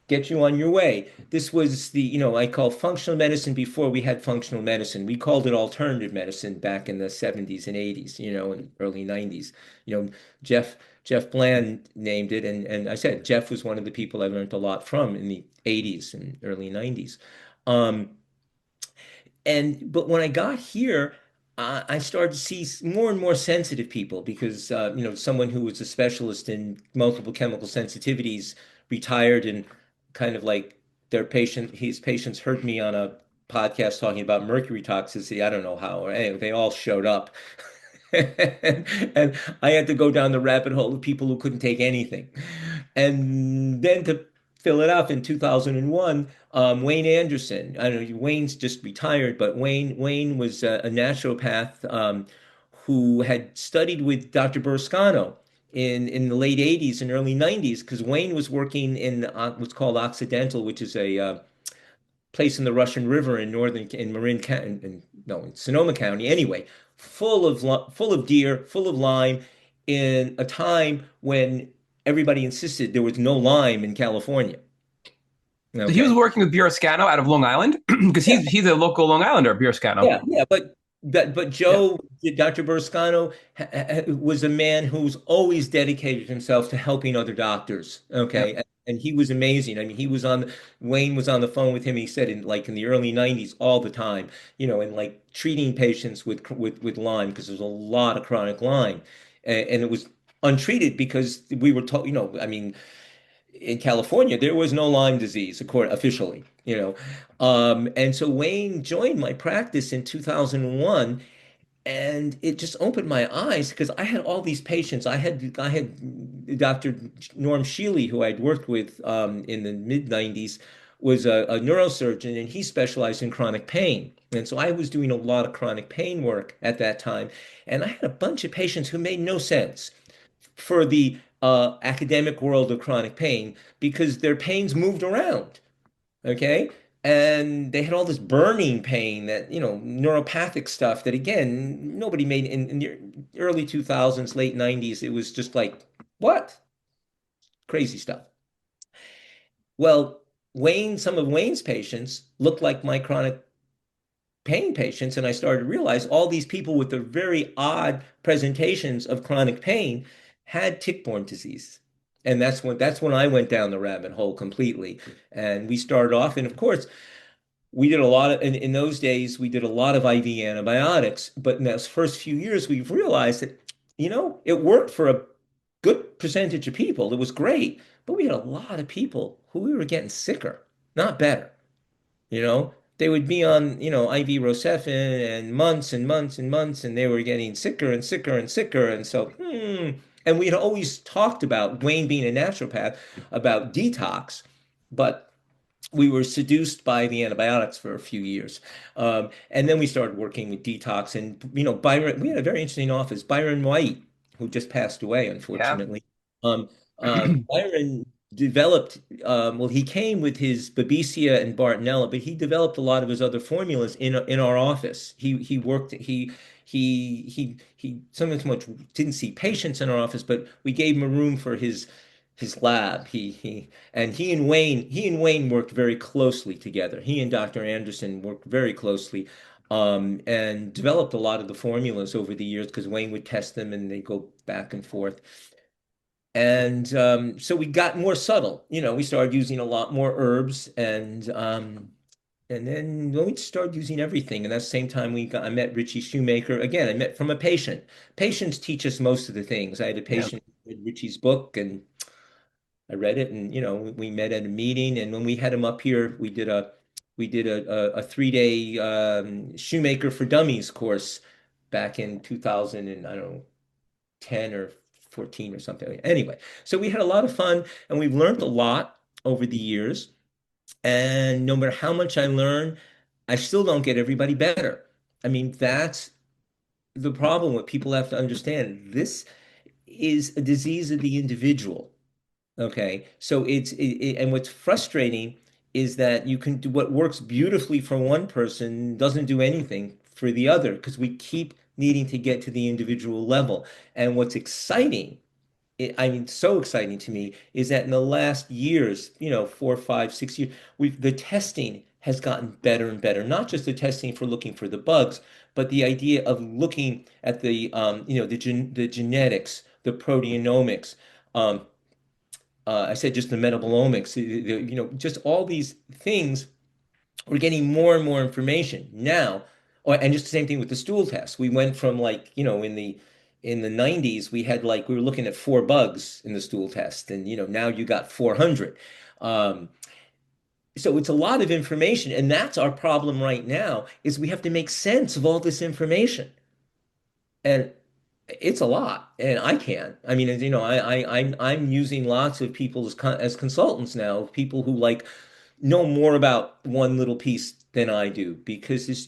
get you on your way. This was I call functional medicine before we had functional medicine. We called it alternative medicine back in the 70s and 80s, and early 90s. You know, Jeff Jeff Bland named it, and I said Jeff was one of the people I learned a lot from in the 80s and early 90s. Um, but when I got here, I started to see more and more sensitive people because someone who was a specialist in multiple chemical sensitivities retired and kind of like his patients heard me on a podcast talking about mercury toxicity. I don't know how, or anyway, they all showed up. And I had to go down the rabbit hole of people who couldn't take anything. And then to fill it up in 2001, Wayne Anderson. I don't know, Wayne's just retired, but Wayne was a naturopath who had studied with Dr. Burskano in the late 80s and early 90s because Wayne was working in what's called Occidental, which is a place in the Russian River in Marin County, no, in Sonoma County. Anyway, full of deer, full of Lyme, in a time when everybody insisted there was no Lyme in California. So he was Okay. working with Buroscano out of Long Island because Yeah, he's a local Long Islander, Buroscano. yeah, but Yeah. Joe, Dr. Burskano was a man who's always dedicated himself to helping other doctors. Okay. Yep. And he was amazing. I mean, Wayne was on the phone with him. He said in the early 90s all the time, and like treating patients with Lyme because there's a lot of chronic Lyme. And it was untreated because we were told, I mean, in California, there was no Lyme disease, officially, And so Wayne joined my practice in 2001, and it just opened my eyes because I had all these patients. I had Dr. Norm Shealy, who I'd worked with in the mid 90s, was a neurosurgeon, and he specialized in chronic pain. And so I was doing a lot of chronic pain work at that time, and I had a bunch of patients who made no sense for the academic world of chronic pain because their pains moved around. Okay. And they had all this burning pain that, neuropathic stuff that, again, nobody made in the early 2000s, late 90s. It was just like, what? Crazy stuff. Well, some of Wayne's patients looked like my chronic pain patients, and I started to realize all these people with the very odd presentations of chronic pain had tick-borne disease. And that's when I went down the rabbit hole completely. And we started off, and of course, we did a lot of in those days, we did a lot of IV antibiotics, but in those first few years, we've realized that, it worked for a good percentage of people. It was great, but we had a lot of people who we were getting sicker, not better. They would be on, IV Rocephin and months and months and months, and they were getting sicker and sicker and sicker. And so, and we had always talked about Wayne being a naturopath about detox, but we were seduced by the antibiotics for a few years. And then we started working with detox. And, Byron, we had a very interesting office. Byron White, who just passed away, Yeah. unfortunately. Um, Byron developed, well, he came with his Babesia and Bartonella, but he developed a lot of his other formulas in our office. He worked, he sometimes much didn't see patients in our office, but we gave him a room for his lab. He and Wayne worked very closely together. He and Dr. Anderson worked very closely, and developed a lot of the formulas over the years because Wayne would test them and they go back and forth. And so we got more subtle. We started using a lot more herbs, and And then we started using everything. And at the same time, I met Richie Shoemaker. Again, I met from a patient. Patients teach us most of the things. I had a Yeah. patient read Richie's book, and I read it, and we met at a meeting. And when we had him up here, we did a 3-day Shoemaker for Dummies course back in 2000, and I don't know, 10 or 14 or something. Anyway, so we had a lot of fun, and we've learned a lot over the years. And no matter how much I learn, I still don't get everybody better. I mean, that's the problem. What people have to understand. This is a disease of the individual. Okay. So and what's frustrating is that you can do what works beautifully for one person doesn't do anything for the other because we keep needing to get to the individual level. And what's exciting, I mean, so exciting to me is that in the last years, 4, 5, 6 years, the testing has gotten better and better. Not just the testing for looking for the bugs, but the idea of looking at the genetics, the proteomics. Um, I said just the metabolomics, just all these things. We're getting more and more information now. And just the same thing with the stool test. We went from like, in the 90s, we were looking at 4 bugs in the stool test, and now you got 400. Um, so it's a lot of information, and that's our problem right now, is we have to make sense of all this information. And it's a lot, and I can't. I mean, I'm using lots of people as consultants now, people who like know more about one little piece than I do because it's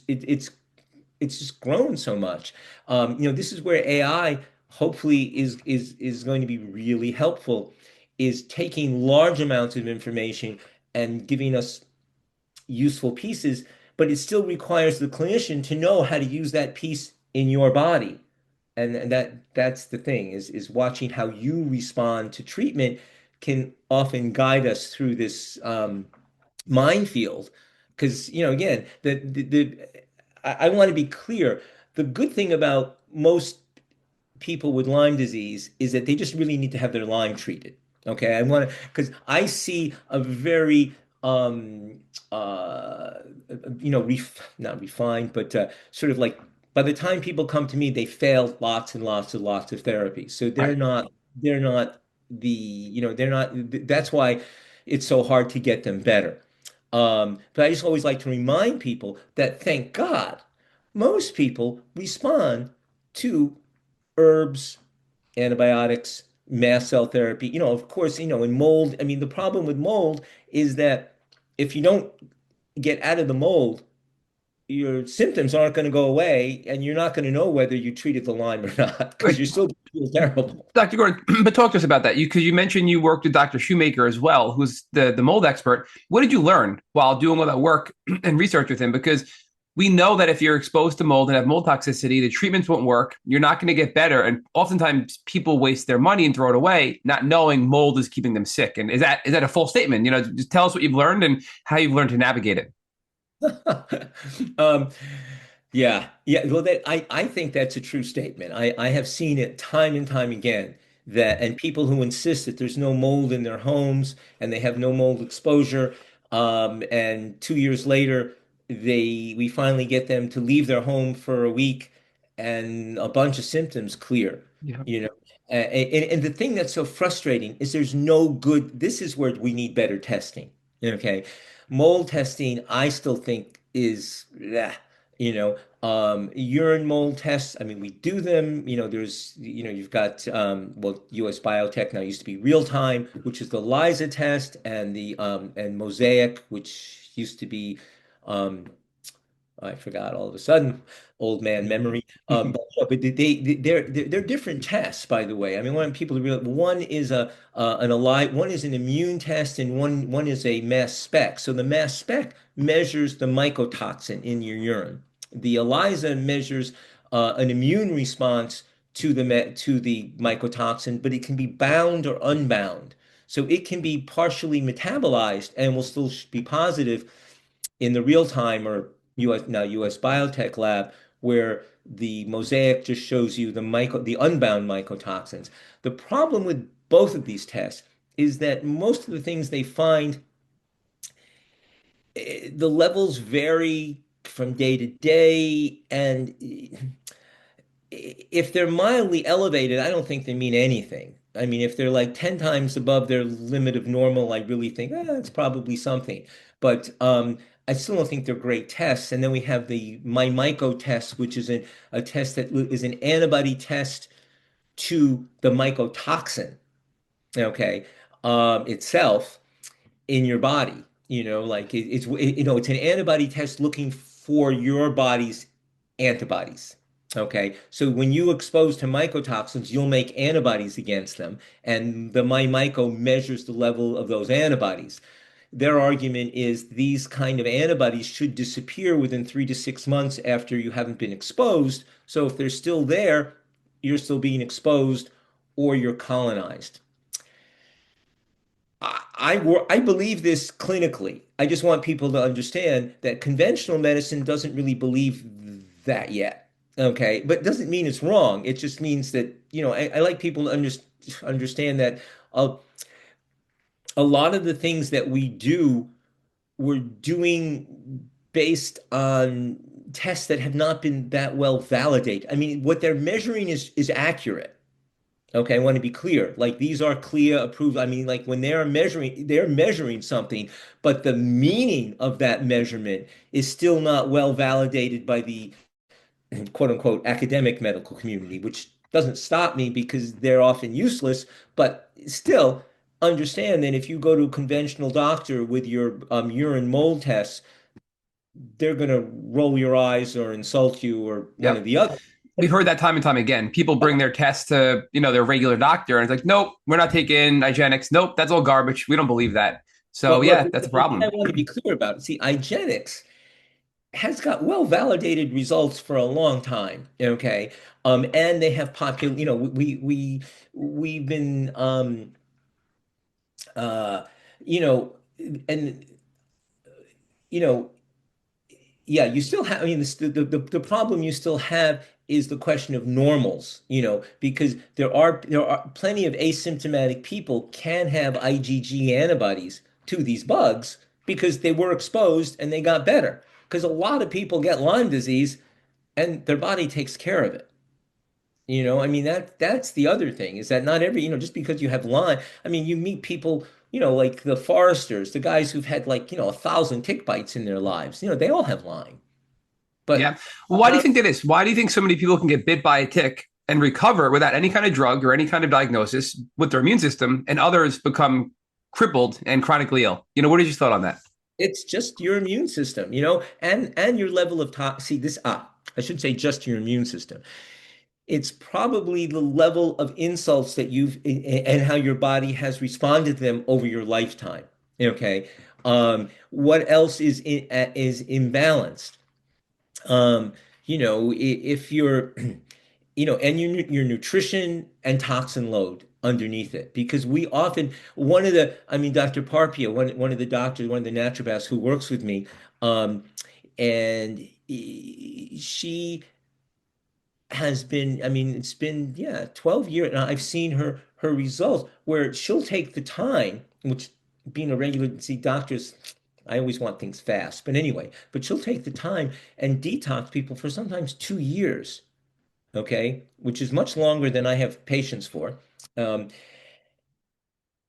just grown so much. This is where AI hopefully is going to be really helpful, is taking large amounts of information and giving us useful pieces, but it still requires the clinician to know how to use that piece in your body. And that's the thing is watching how you respond to treatment can often guide us through this minefield. Because again, I want to be clear. The good thing about most people with Lyme disease is that they just really need to have their Lyme treated. Okay, I want to, because I see a very uh not refined, but sort of like, by the time people come to me, they failed lots and lots and lots of therapy. So Right. they're not they're not, that's why it's so hard to get them better. But I just always like to remind people that, thank God, most people respond to herbs, antibiotics, mast cell therapy. Of course, in mold, I mean, the problem with mold is that if you don't get out of the mold, your symptoms aren't going to go away, and you're not going to know whether you treated the Lyme or not because Wait, you're still feel terrible. Dr. Gordon, but talk to us about that. Because you mentioned you worked with Dr. Shoemaker as well, who's the mold expert. What did you learn while doing all that work and research with him? Because we know that if you're exposed to mold and have mold toxicity, the treatments won't work. You're not going to get better. And oftentimes people waste their money and throw it away, not knowing mold is keeping them sick. And is that a full statement? Just tell us what you've learned and how you've learned to navigate it. Um, yeah, yeah. Well, I think that's a true statement. I have seen it time and time again, and people who insist that there's no mold in their homes and they have no mold exposure, and 2 years later, we finally get them to leave their home for a week, and a bunch of symptoms clear. Yeah. You know, and the thing that's so frustrating is there's no good. This is where we need better testing. Okay, mold testing, I still think is, urine mold tests. I mean, we do them. You've got well, US Biotech now used to be real time, which is the ELISA test, and the and Mosaic, which used to be um, I forgot all of a sudden, old man memory. But they're different tests, by the way. I mean, when people real one is one is an immune test, and one is a mass spec. So the mass spec measures the mycotoxin in your urine. The ELISA measures an immune response to the mycotoxin, but it can be bound or unbound. So it can be partially metabolized and will still be positive in the real time, or US Biotech lab, where the Mosaic just shows you the unbound mycotoxins. The problem with both of these tests is that most of the things they find, the levels vary from day to day, and if they're mildly elevated, I don't think they mean anything. I mean, if they're like 10 times above their limit of normal, I really think, it's probably something. But I still don't think they're great tests. And then we have the myco test, which is a test that is an antibody test to the mycotoxin, okay, itself in your body. Like it's an antibody test looking for your body's antibodies. Okay, so when you expose to mycotoxins, you'll make antibodies against them, and the myco measures the level of those antibodies. Their argument is these kind of antibodies should disappear within 3 to 6 months after you haven't been exposed. So if they're still there, you're still being exposed or you're colonized. I believe this clinically. I just want people to understand that conventional medicine doesn't really believe that yet. Okay, but it doesn't mean it's wrong. It just means that, I like people to understand that a, a lot of the things that we do, we're doing based on tests that have not been that well validated. I mean, what they're measuring is accurate. Okay, I want to be clear. Like these are clear approved. I mean, like when they're measuring something, but the meaning of that measurement is still not well validated by the quote unquote academic medical community, which doesn't stop me because they're often useless, but still understand that if you go to a conventional doctor with your urine mold tests, they're going to roll your eyes or insult you or one or Yep. the other. We've heard that time and time again. People bring their tests to, their regular doctor and it's like, nope, we're not taking hygienics. Nope, that's all garbage. We don't believe that. So But yeah, that's a I problem. want to be clear about it. See, IGenics has got well validated results for a long time. Okay, and they have popular. We've been uh, you know, and you know, yeah, you still have. I mean, the problem you still have is the question of normals. Because there are plenty of asymptomatic people can have IgG antibodies to these bugs because they were exposed and they got better. Because a lot of people get Lyme disease and their body takes care of it. I mean that's the other thing is that not every, just because you have Lyme, I mean you meet people, like the foresters, the guys who've had like, 1,000 tick bites in their lives, they all have Lyme. Yeah. But Well, why do you think that is? Why do you think so many people can get bit by a tick and recover without any kind of drug or any kind of diagnosis with their immune system, and others become crippled and chronically ill? What is your thought on that? it's just your immune system, and your level of tox. See this, I should say just your immune system. It's probably the level of insults that you've and how your body has responded to them over your lifetime. Okay. What else is imbalanced? Um, if you're, and your nutrition and toxin load underneath it, because we often I mean, Dr. Parpia, one of the doctors, one of the naturopaths who works with me, and she has been, I mean, it's been, yeah, 12 years, and I've seen her results where she'll take the time, which being a regular, see, doctors, I always want things fast, but anyway, but she'll take the time and detox people for sometimes 2 years, okay, which is much longer than I have patience for. Um,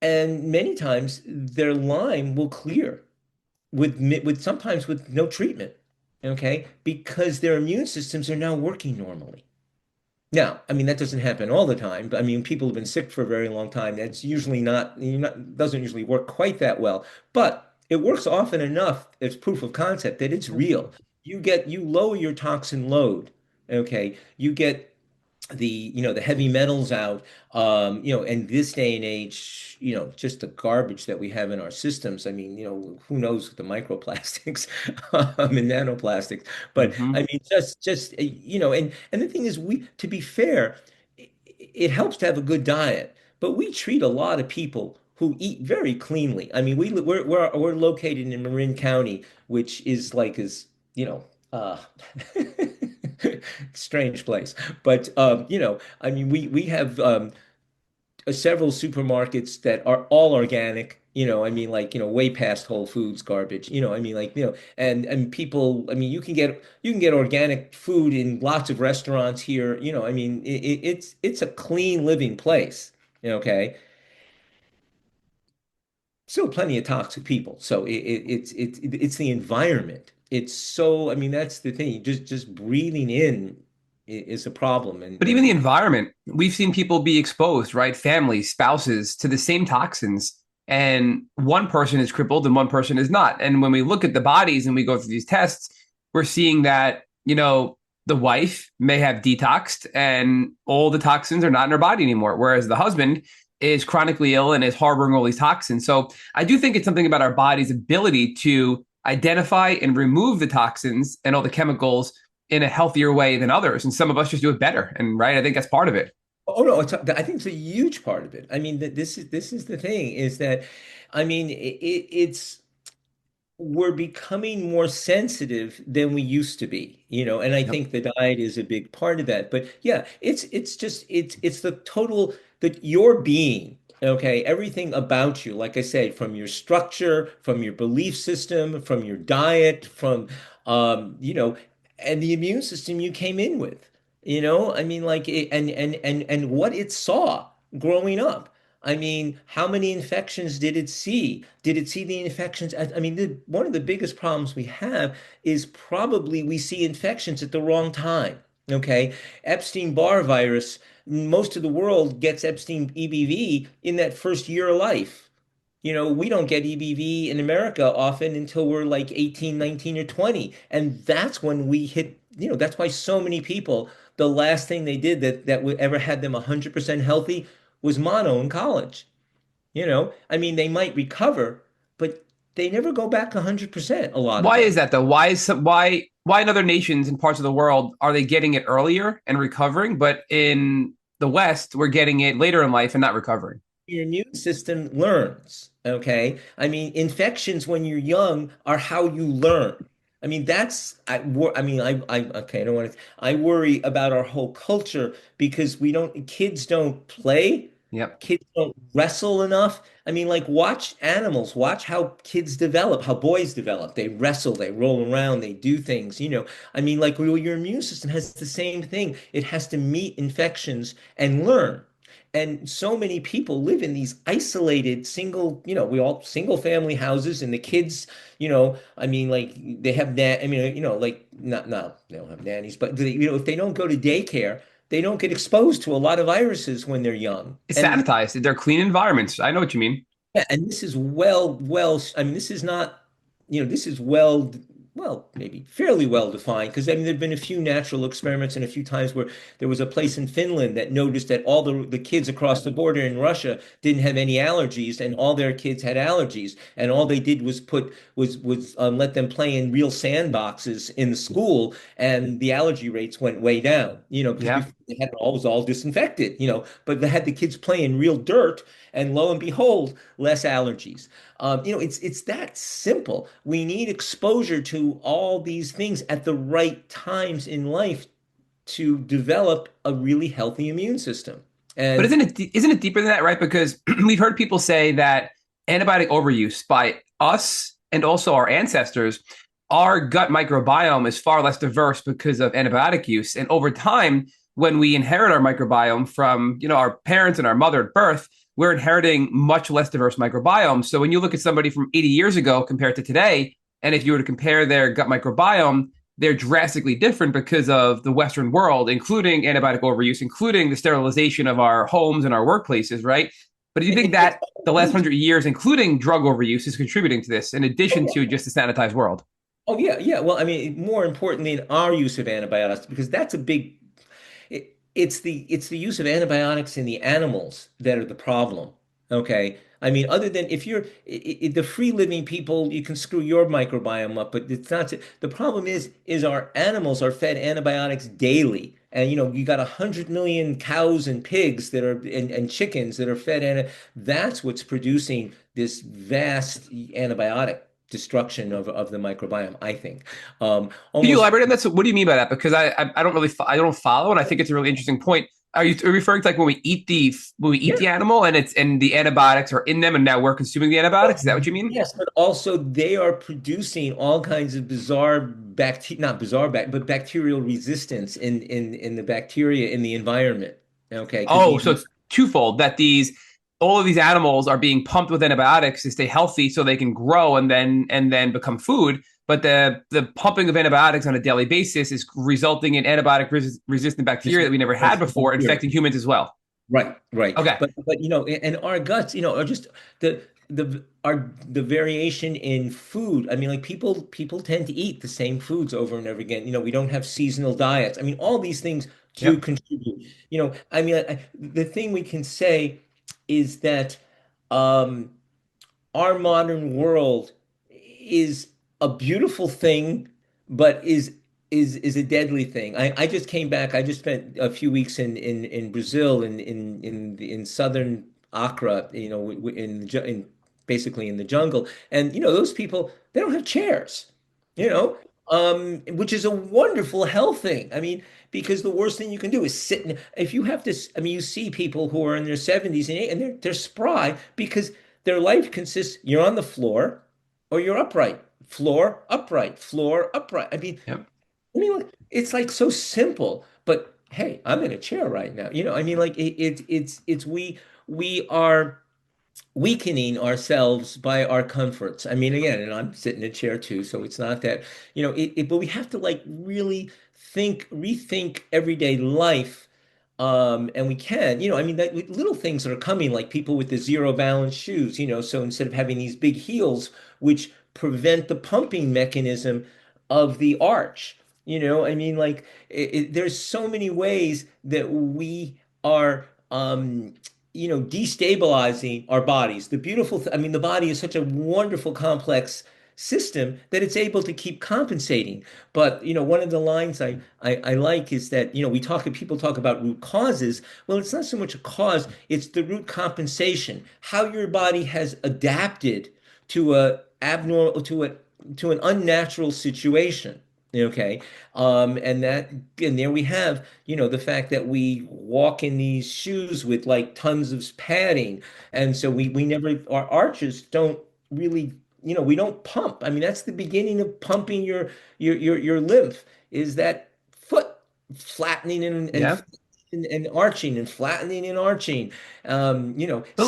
and many times their Lyme will clear with sometimes with no treatment, okay, because their immune systems are now working normally. Now, I mean, that doesn't happen all the time, but I mean, people have been sick for a very long time. That's usually doesn't usually work quite that well, but it works often enough as proof of concept that it's real. You lower your toxin load, okay? You get the heavy metals out, and this day and age, just the garbage that we have in our systems. I mean, who knows with the microplastics and nanoplastics, but I Hmm. mean, just and the thing is, to be fair, it helps to have a good diet, but we treat a lot of people who eat very cleanly. I mean, we're located in Marin County, which is like is uh strange place. But I mean, we have several supermarkets that are all organic, I mean, like, way past Whole Foods garbage, I mean, like, and people, I mean, you can get organic food in lots of restaurants here, I mean, it's a clean living place, okay? Still plenty of toxic people. So it's the environment. It's so, I mean, that's the thing. Just breathing in is a problem. But even the environment, we've seen people be exposed, right? Families, spouses, to the same toxins. And one person is crippled and one person is not. And when we look at the bodies and we go through these tests, we're seeing that, the wife may have detoxed and all the toxins are not in her body anymore, whereas the husband is chronically ill and is harboring all these toxins. So I do think it's something about our body's ability to identify and remove the toxins and all the chemicals in a healthier way than others. And some of us just do it better. And right, I think that's part of it. Oh no, I think it's a huge part of it. I mean, this is the thing is that, I mean, it's we're becoming more sensitive than we used to be, and I Yep. think the diet is a big part of that. But yeah, it's the total that your being, okay, everything about you, like I said, from your structure, from your belief system, from your diet, from and the immune system you came in with, I mean, like and what it saw growing up. I mean, how many infections did it see? Did it see the infections? I mean, one of the biggest problems we have is probably we see infections at the wrong time. Okay. Epstein-Barr virus, most of the world gets Epstein EBV in that first year of life. We don't get EBV in America often until we're like 18, 19, or 20. And that's when we hit, that's why so many people, the last thing they did that would ever had them 100% healthy was mono in college. I mean, they might recover, but they never go back 100%, a lot of Why is them. that though? Why in other nations and parts of the world are they getting it earlier and recovering, but in the West we're getting it later in life and not recovering? Your immune system learns. Okay. I mean, infections when you're young are how you learn. I mean, I mean, okay, I don't want to, I worry about our whole culture because kids don't play, Yep. kids don't wrestle enough. I mean, like, watch animals, watch how kids develop, how boys develop. They wrestle, they roll around, they do things, I mean, like, your immune system has the same thing. It has to meet infections and learn. And so many people live in these isolated single, we all single family houses, and the kids, I mean, like, they have that. I mean, like, not they don't have nannies, but if they don't go to daycare, they don't get exposed to a lot of viruses when they're young. It's And sanitized. They're clean environments. I know what you mean. yeah, and this is I mean, this is not, this is maybe fairly well defined because I mean, there've been a few natural experiments and a few times where there was a place in Finland that noticed that all the kids across the border in Russia didn't have any allergies and all their kids had allergies. And all they did was let them play in real sandboxes in the school and the allergy rates went way down, because Yeah. before they had all disinfected, but they had the kids play in real dirt and lo and behold, less allergies. It's that simple. We need exposure to all these things at the right times in life to develop a really healthy immune system. But And isn't it deeper than that, right? Because we've heard people say that antibiotic overuse by us and also our ancestors, our gut microbiome is far less diverse because of antibiotic use. And over time, when we inherit our microbiome from, our parents and our mother at birth, we're inheriting much less diverse microbiome. So when you look at somebody from 80 years ago compared to today, and if you were to compare their gut microbiome, they're drastically different because of the Western world, including antibiotic overuse, including the sterilization of our homes and our workplaces, right? But do you think it's that the last 100 years, including drug overuse, is contributing to this in addition to just the sanitized world? oh yeah, yeah. Well, I mean, more importantly, in our use of antibiotics, because that's a big it's the use of antibiotics in the animals that are the problem. Okay. I mean, other than if the free living people, you can screw your microbiome up, but it's not. The problem is our animals are fed antibiotics daily. And you got 100 million cows and pigs and chickens that are fed, and that's what's producing this vast antibiotic destruction of the microbiome, I think. Can you Almost elaborate on that? So what do you mean by that? Because I don't really I don't follow, and I think it's a really interesting point. Are you referring to like when we eat the Yeah. animal and the antibiotics are in them and now we're consuming the antibiotics? Is that what you mean? Yes, but also they are producing all kinds of bizarre not bizarre but bacterial resistance in the bacteria in the environment. Okay, because Oh, so it's twofold that these all of these animals are being pumped with antibiotics to stay healthy so they can grow and then become food. But the pumping of antibiotics on a daily basis is resulting in antibiotic resistant bacteria that we never had before, bacteria. infecting humans as well. Right, right. Okay. But and our guts, are just the variation in food. I mean, like people tend to eat the same foods over and over again. We don't have seasonal diets. I mean, all these things do Yep. contribute. I mean, the thing we can say is that um our modern world is a beautiful thing, but is a deadly thing. I just came back. I just spent a few weeks in Brazil in southern Accra, in basically in the jungle, and those people they don't have chairs, which is a wonderful health thing. I mean, because the worst thing you can do is sit if you have to. I mean, you see people who are in their 70s and they're spry because their life consists, you're on the floor or you're upright, floor, upright, floor, upright. Yep. Look, it's like so simple, but hey, I'm in a chair right now. I mean, like it's we are weakening ourselves by our comforts. I mean, again, and I'm sitting in a chair too, so it's not that, but we have to like really rethink everyday life. And we can, I mean, little things that are coming, like people with the zero balance shoes, so instead of having these big heels, which prevent the pumping mechanism of the arch, I mean, like there's so many ways that we are, destabilizing our bodies. The beautiful, I mean, the body is such a wonderful, complex system that it's able to keep compensating. But one of the lines I like is that people talk about root causes. Well, it's not so much a cause; it's the root compensation. How your body has adapted to a abnormal to an unnatural situation. Okay, and there we have the fact that we walk in these shoes with like tons of padding, and so we never our arches don't really we don't pump. I mean, that's the beginning of pumping your lymph is that foot flattening Yeah. and arching and flattening and arching. But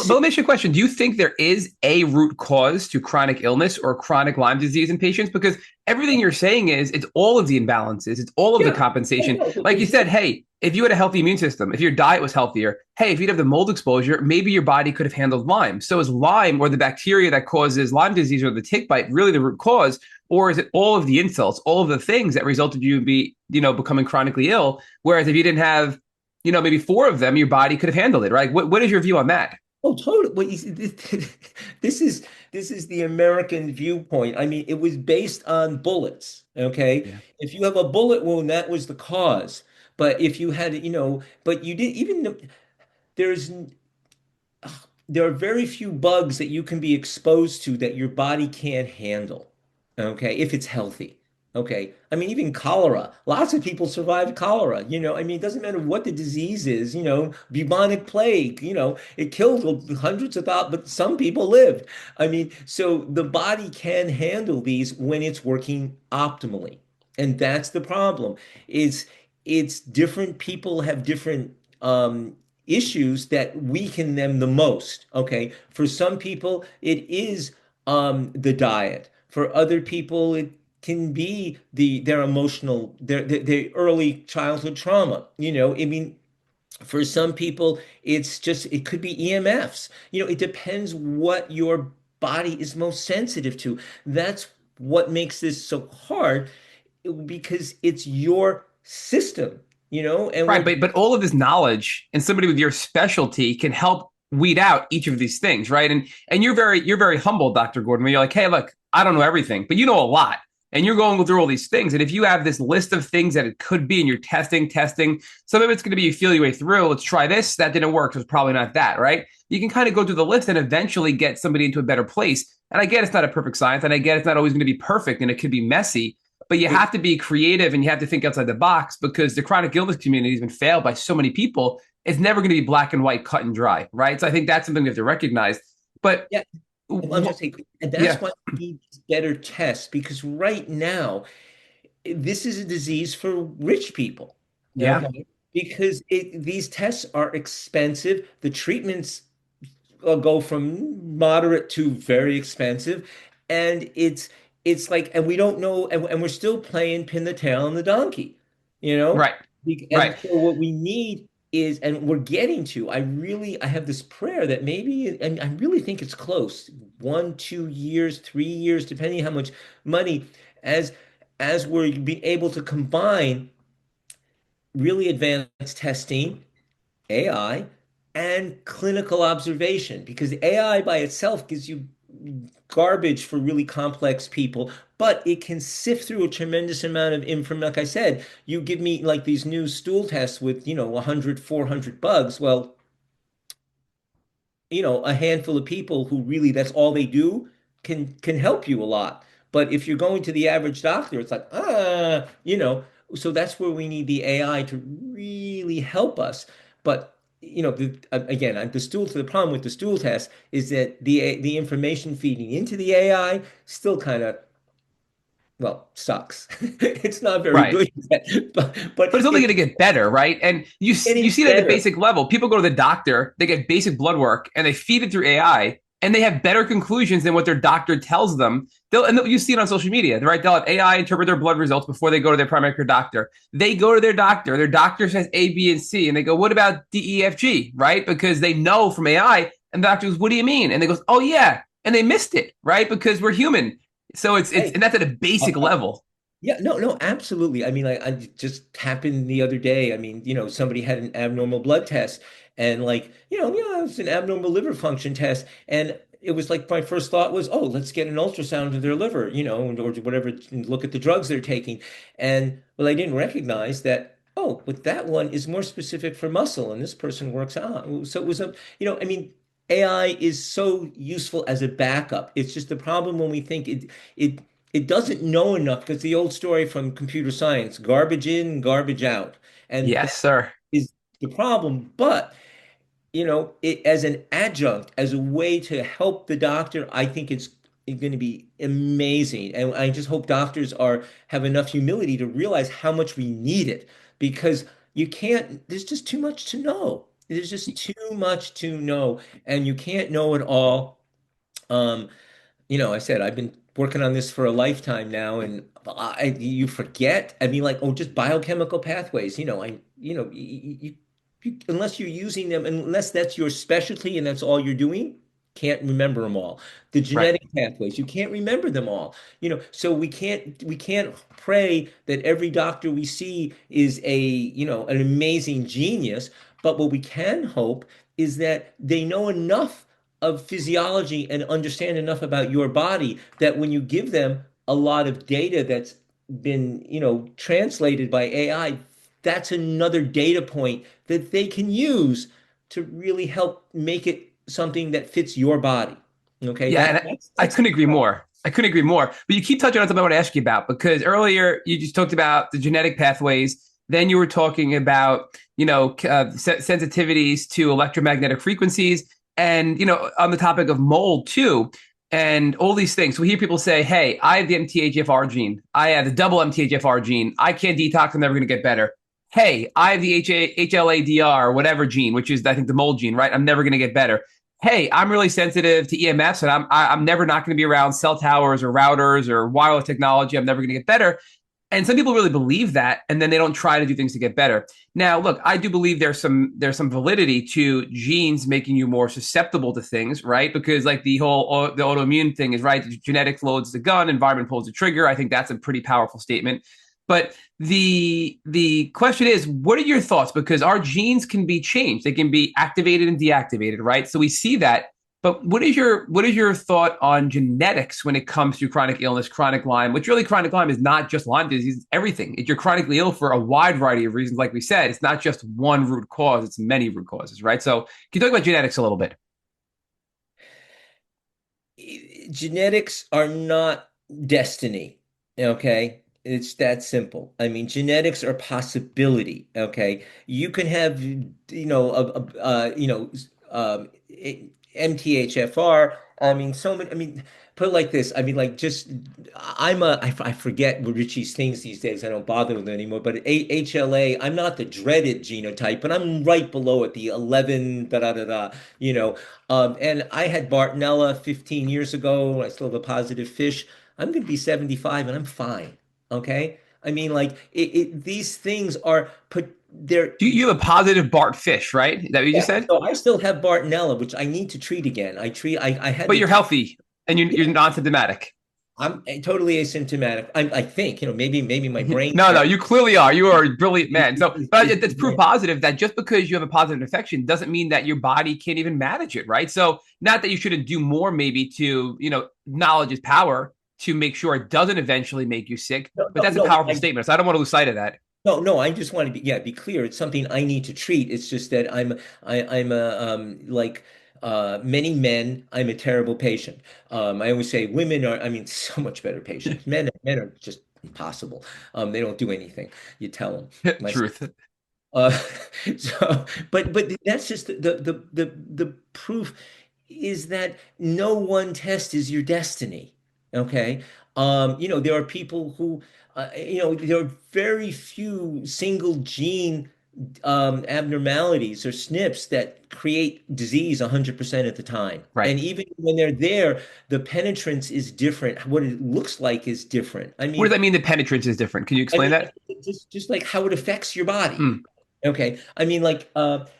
let me ask you a question. Do you think there is a root cause to chronic illness or chronic Lyme disease in patients? Because everything you're saying is it's all of the imbalances, it's all of the Yeah, compensation. yeah, Like you there's said, no, hey, if you had a healthy immune system, if your diet was healthier, hey, if you'd have the mold exposure, maybe your body could have handled Lyme. So is Lyme or the bacteria that causes Lyme disease or the tick bite really the root cause? Or is it all of the insults, all of the things that resulted you becoming chronically ill? Whereas if you didn't have maybe four of them, your body could have handled it, right? What is your view on that? oh, totally. Well, you see, this is the American viewpoint. I mean, it was based on bullets. Okay, Yeah. if you have a bullet wound, that was the cause. But if you had, but you did there's there are very few bugs that you can be exposed to that your body can't handle. Okay, if it's healthy. Okay, I mean, even cholera. Lots of people survive cholera. I mean, it doesn't matter what the disease is. Bubonic plague. It killed hundreds of thousands, but some people lived. I mean, so the body can handle these when it's working optimally, and that's the problem. Is it's different people have different issues that weaken them the most. Okay. For some people, it is the diet. For other people, it can be their emotional, their early childhood trauma. I mean, for some people, it could be EMFs. It depends what your body is most sensitive to. That's what makes this so hard because it's your system, and Right, what but all of this knowledge and somebody with your specialty can help weed out each of these things, right? And you're very humble, Dr. Gordon, where you're like, hey, look, I don't know everything, but you know a lot. And you're going through all these things. And if you have this list of things that it could be and you're testing, some of it's going to be you feel your way through. Let's try this. That didn't work. So it's probably not that, right? You can kind of go through the list and eventually get somebody into a better place. And I get it's not a perfect science, and I get it's not always going to be perfect and it could be messy, but you have to be creative and you have to think outside the box because the chronic illness community has been failed by so many people it's never going to be black and white, cut and dry, right? So I think that's something we have to recognize. But Yeah, I'm just saying, and that's yeah, why we need better tests because right now this is a disease for rich people. yeah, Okay, because these tests are expensive. The treatments go from moderate to very expensive, and it's like, and we don't know, and we're still playing pin the tail on the donkey, you know? right, And right, so what we need is, and we're getting to, I have this prayer that maybe, and I really think it's close, 1, 2 years, 3 years, depending how much money, as as we're being able to combine really advanced testing, AI, and clinical observation, because AI by itself gives you garbage for really complex people, but it can sift through a tremendous amount of information. Like I said, you give me like these new stool tests with, 100, 400 bugs. Well, a handful of people who really that's all they do can help you a lot. But if you're going to the average doctor, it's like, so that's where we need the AI to really help us. But again, the problem with the stool test is that the information feeding into the AI still kind of, well, sucks. It's not very right. good yet, but But it's only going it's to get better, right? And you getting see that at the better. basic level. People go to the doctor, they get basic blood work, and they feed it through AI, and they have better conclusions than what their doctor tells them. You see it on social media, right? They'll have AI interpret their blood results before they go to their primary care doctor. They go to their doctor. Their doctor says A, B, and C, and they go, "What about D, E, F, G?" Right? Because they know from AI, and the doctor goes, "What do you mean?" And they goes, "Oh yeah," and they missed it, right? Because we're human. So it's Hey, and that's at a basic level. yeah, no, no, absolutely. I mean, like, I just happened the other day. I mean, somebody had an abnormal blood test, and like, it's an abnormal liver function test, and it was like my first thought was, oh, let's get an ultrasound of their liver, or whatever, and look at the drugs they're taking, and well, I didn't recognize that. Oh, but that one is more specific for muscle, and this person works out. So it was I mean, AI is so useful as a backup. It's just the problem when we think it it doesn't know enough because the old story from computer science, garbage in, garbage out. And that Yes, sir. is the problem. But, it as an adjunct, as a way to help the doctor, I think it's going to be amazing. And I just hope doctors have enough humility to realize how much we need it because there's just too much to know. There's just too much to know, and you can't know it all. Um, I said I've been working on this for a lifetime now, and you forget. I mean, like, oh, just biochemical pathways. Unless you're using them, unless that's your specialty and that's all you're doing, can't remember them all. The Right. genetic pathways, you can't remember them all. So we can't pray that every doctor we see is an amazing genius. But what we can hope is that they know enough of physiology and understand enough about your body that when you give them a lot of data that's been, translated by AI, that's another data point that they can use to really help make it something that fits your body. Okay, Yeah, and I that's couldn't the agree problem. more. I couldn't agree more. But you keep touching on something I want to ask you about because earlier you just talked about the genetic pathways. Then you were talking about sensitivities to electromagnetic frequencies, and on the topic of mold too, and all these things. So we hear people say, "Hey, I have the MTHFR gene. I have the double MTHFR gene. I can't detox. I'm never going to get better." Hey, I have the HLA-DR whatever gene, which is I think the mold gene, right? I'm never going to get better. Hey, I'm really sensitive to EMFs, and I'm never not going to be around cell towers or routers or wireless technology. I'm never going to get better. And some people really believe that, and then they don't try to do things to get better. Now, look, I do believe there's some validity to genes making you more susceptible to things, right? Because like the autoimmune thing is right. Genetics loads the gun, environment pulls the trigger. I think that's a pretty powerful statement. But the question is, what are your thoughts? Because our genes can be changed; they can be activated and deactivated, right? So we see that. But what is your thought on genetics when it comes to chronic illness, chronic Lyme? Which really chronic Lyme is not just Lyme disease; it's everything. If you're chronically ill for a wide variety of reasons, like we said, it's not just one root cause; it's many root causes, right? So, can you talk about genetics a little bit? Genetics are not destiny. Okay. It's that simple. I mean, genetics are possibility. Okay, you can have, MTHFR. I mean, so many. I mean, put it like this. I mean, like just I forget what Richie's things these days. I don't bother with it anymore. But HLA, I'm not the dreaded genotype, but I'm right below it, the 11 da da da da. You know, and I had Bartonella 15 years ago. I still have a positive fish. I'm going to be 75 and I'm fine. Okay. I mean, like these things are put there. You have a positive Bart fish, right? Is that what you Yeah. just said? So I still have Bartonella, which I need to treat again. I had But to, you're healthy and you're yeah, non-symptomatic. I'm totally asymptomatic. I think, maybe my brain No, you clearly are. You are a brilliant is, man. So, is, but is, it's proof positive that just because you have a positive infection doesn't mean that your body can't even manage it, right? So, not that you shouldn't do more, maybe to, knowledge is power to make sure it doesn't eventually make you sick. no, But no, that's a no. powerful statement. So, I don't want to lose sight of that. No, no, I just want to be clear. It's something I need to treat. It's just that I'm a like many men, I'm a terrible patient. I always say women are, I mean, so much better patients. Men are just impossible. They don't do anything. You tell them. My Truth. uh, so, but that's just the proof is that no one test is your destiny. Okay. There are people who, there are very few single gene abnormalities or SNPs that create disease 100% of the time. Right. And even when they're there, the penetrance is different. What it looks like is different. What does that mean? The penetrance is different. Can you I explain mean, that? just like how it affects your body. Hmm. Okay. I mean, like,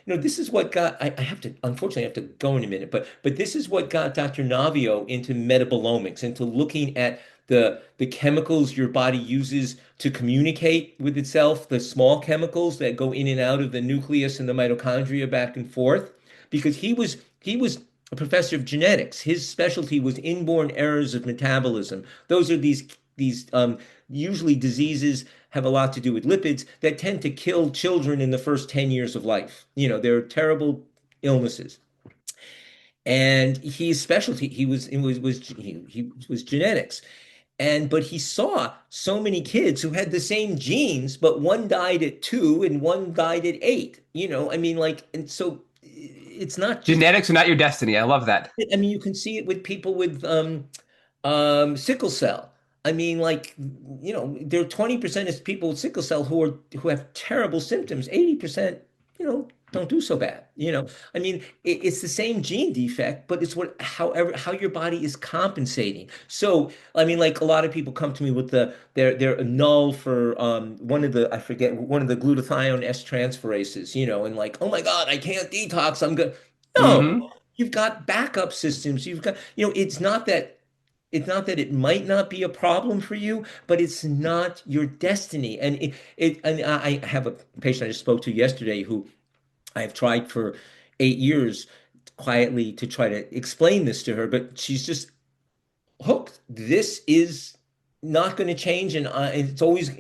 this is what got, I have to, unfortunately, I have to go in a minute, but this is what got Dr. Naviaux into metabolomics, into looking at the chemicals your body uses to communicate with itself, the small chemicals that go in and out of the nucleus and the mitochondria back and forth, because he was a professor of genetics. His specialty was inborn errors of metabolism. Those are these usually diseases have a lot to do with lipids that tend to kill children in the first 10 years of life. They're terrible illnesses. And his specialty, he was genetics. But he saw so many kids who had the same genes, but one died at 2 and one died at 8. I mean, like, and so it's not just, Genetics are not your destiny. I love that. I mean, you can see it with people with sickle cell. I mean, like, there are 20% of people with sickle cell who have terrible symptoms. 80%, don't do so bad. I mean, it's the same gene defect, but it's how your body is compensating. So, I mean, like a lot of people come to me with they're null for I forget, one of the glutathione S transferases, and like, oh my God, I can't detox. I'm good. No, Hmm. you've got backup systems. You've got, it's not that it might not be a problem for you, but it's not your destiny. And I have a patient I just spoke to yesterday who I've tried for 8 years quietly to try to explain this to her, but she's just hooked. This is not going to change, and it's always,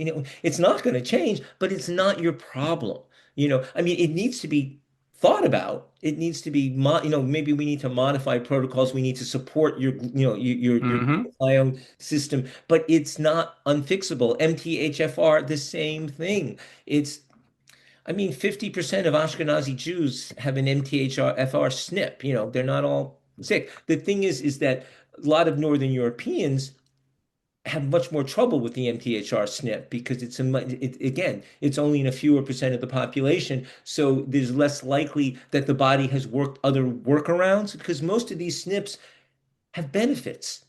it's not going to change, but it's not your problem. I mean, it needs to be thought about. It needs to be, maybe we need to modify protocols. We need to support your Hmm. glutathione system, but it's not unfixable. MTHFR, the same thing. It's I mean, 50% of Ashkenazi Jews have an MTHFR SNP. They're not all sick. The thing is that a lot of Northern Europeans have much more trouble with the MTHR SNP because again, it's only in a fewer percent of the population. So there's less likely that the body has worked other workarounds because most of these SNPs have benefits.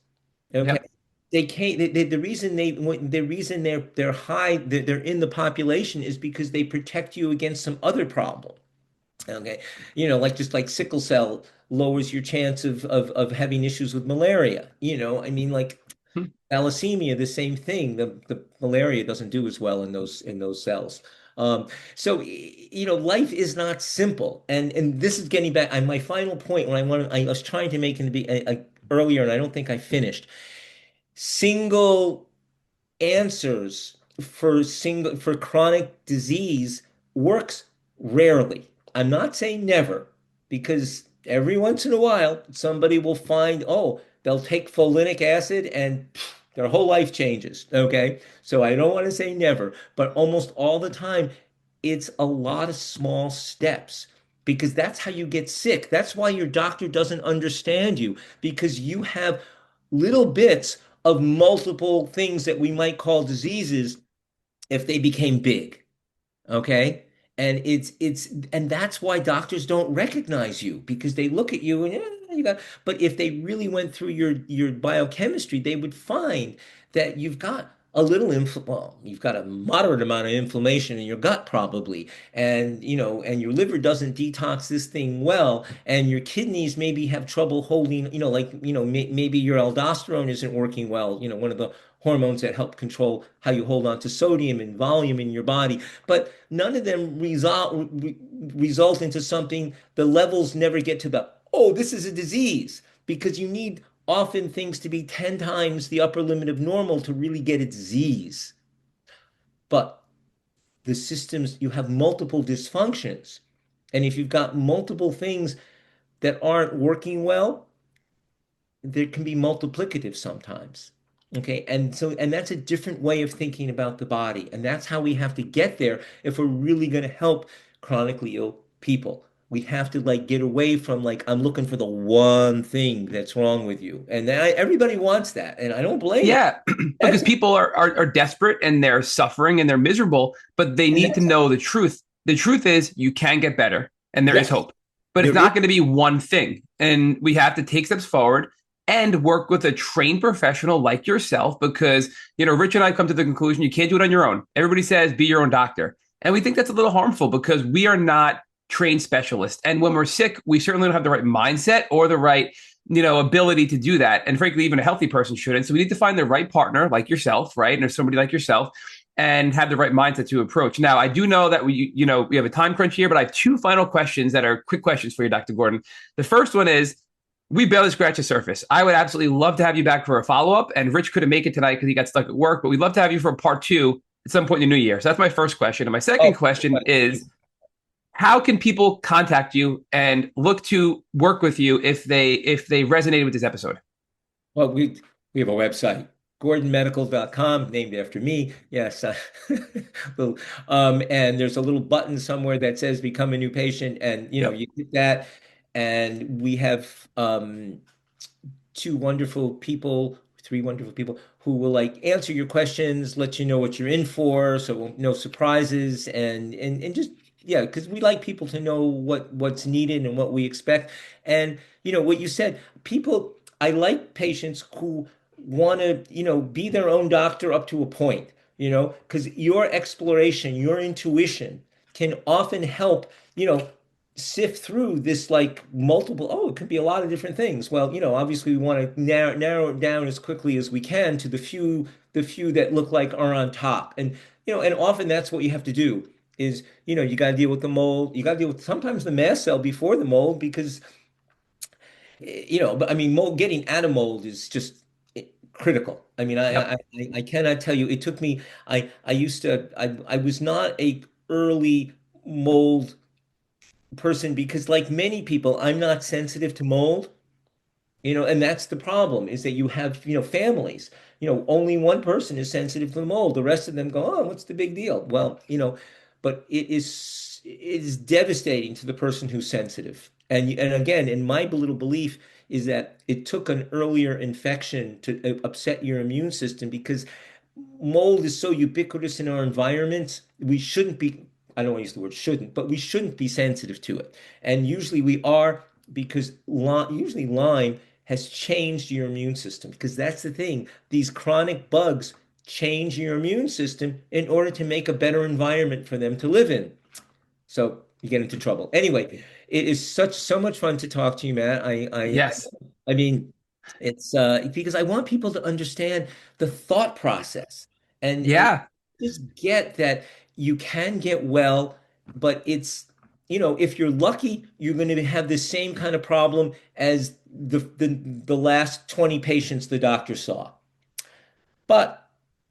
Okay. Yep. They can't. The reason they're high, they're in the population is because they protect you against some other problem. Okay, like just like sickle cell lowers your chance of having issues with malaria. I mean, like thalassemia, the same thing. The malaria doesn't do as well in those cells. So life is not simple, and this is getting back. My final point when I was trying to make in earlier, and I don't think I finished single answers for chronic disease works rarely. I'm not saying never, because every once in a while somebody will find, oh, they'll take folinic acid and Their whole life changes. Okay. So I don't want to say never, but almost all the time, it's a lot of small steps because that's how you get sick. That's why your doctor doesn't understand you because you have little bits of multiple things that we might call diseases if they became big. Okay. And that's why doctors don't recognize you because they look at you and you got, but if they really went through your biochemistry, they would find that you've got a little well, you've got a moderate amount of inflammation in your gut probably, and and your liver doesn't detox this thing well, and your kidneys maybe have trouble holding, like maybe your aldosterone isn't working well, one of the hormones that help control how you hold on to sodium and volume in your body, but none of them result into something. The levels never get to the, oh, this is a disease, because you need often things to be 10 times the upper limit of normal to really get a disease. But the systems, you have multiple dysfunctions. And if you've got multiple things that aren't working well, there can be multiplicative sometimes. Okay. And that's a different way of thinking about the body. And that's how we have to get there if we're really going to help chronically ill people. We have to like get away from like, I'm looking for the one thing that's wrong with you. And everybody wants that. And I don't blame them. Yeah, because That's, people are desperate and they're suffering and they're miserable, but they and need to that's, know the truth. The truth is you can get better and there is yes, hope, but it's there is. not going to be one thing. And we have to take steps forward and work with a trained professional like yourself because, Rich and I come to the conclusion you can't do it on your own. Everybody says be your own doctor. And we think that's a little harmful because we are not trained specialists. And when we're sick, we certainly don't have the right mindset or the right ability to do that. And frankly, even a healthy person shouldn't. So we need to find the right partner like yourself, right? And there's somebody like yourself and have the right mindset to approach. Now, I do know that we have a time crunch here, but I have two final questions that are quick questions for you, Dr. Gordon. The first one is, we barely scratched the surface. I would absolutely love to have you back for a follow-up. And Rich couldn't make it tonight because he got stuck at work, but we'd love to have you for a part two at some point in the new year. So that's my first question. And my second Oh, question is, how can people contact you and look to work with you if they resonated with this episode? well, we have a website, gordonmedical.com, named after me. Yes. Little, and there's a little button somewhere that says become a new patient. And, Yep. you hit that. And we have two wonderful people, three wonderful people who will like answer your questions, let you know what you're in for, so no surprises, and just yeah, because we like people to know what's needed and what we expect. And what you said, people, I like patients who want to, be their own doctor up to a point, because your exploration, your intuition can often help, sift through this like multiple, oh, it could be a lot of different things. Well, obviously we want to narrow it down as quickly as we can to the few that look like are on top. And and often that's what you have to do is, you got to deal with the mold. You got to deal with sometimes the mast cell before the mold because but I mean mold, getting out of mold is just critical. I mean, Yep. I cannot tell you. It took me. I used to. I was not a early mold person because like many people, I'm not sensitive to mold, and that's the problem is that you have, families, only one person is sensitive to the mold. The rest of them go, oh, what's the big deal? Well, but it is devastating to the person who's sensitive. And again, in my little belief is that it took an earlier infection to upset your immune system because mold is so ubiquitous in our environment. We shouldn't be, I don't want to use the word shouldn't, but we shouldn't be sensitive to it. And usually we are because usually Lyme has changed your immune system because that's the thing. These chronic bugs change your immune system in order to make a better environment for them to live in. So you get into trouble. Anyway, it is so much fun to talk to you, Matt. Yes. I mean, it's because I want people to understand the thought process and Yeah. just get that you can get well, but it's if you're lucky, you're going to have the same kind of problem as the last 20 patients the doctor saw. But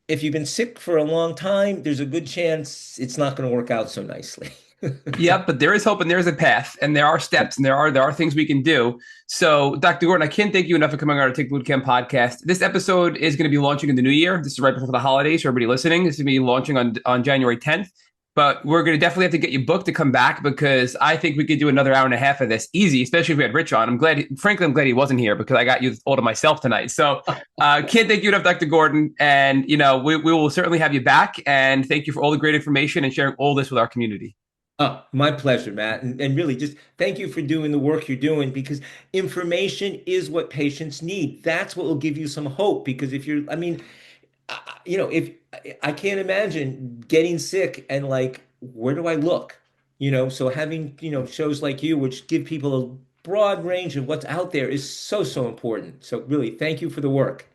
if you've been sick for a long time, there's a good chance it's not going to work out so nicely. Yep, but there is hope and there is a path, and there are steps, and there are things we can do. So, Dr. Gordon, I can't thank you enough for coming on our Tick Boot Camp podcast. This episode is going to be launching in the new year. This is right before the holidays. For everybody listening, this is going to be launching on January 10th. But we're going to definitely have to get you booked to come back because I think we could do another hour and a half of this easy, especially if we had Rich on. Frankly, I'm glad he wasn't here because I got you all to myself tonight. So, can't thank you enough, Dr. Gordon. And we will certainly have you back. And thank you for all the great information and sharing all this with our community. My pleasure, Matt. And really just thank you for doing the work you're doing because information is what patients need. That's what will give you some hope. Because if you're, I mean, if I can't imagine getting sick and like, where do I look? So having, shows like you, which give people a broad range of what's out there is so, so important. So really, thank you for the work.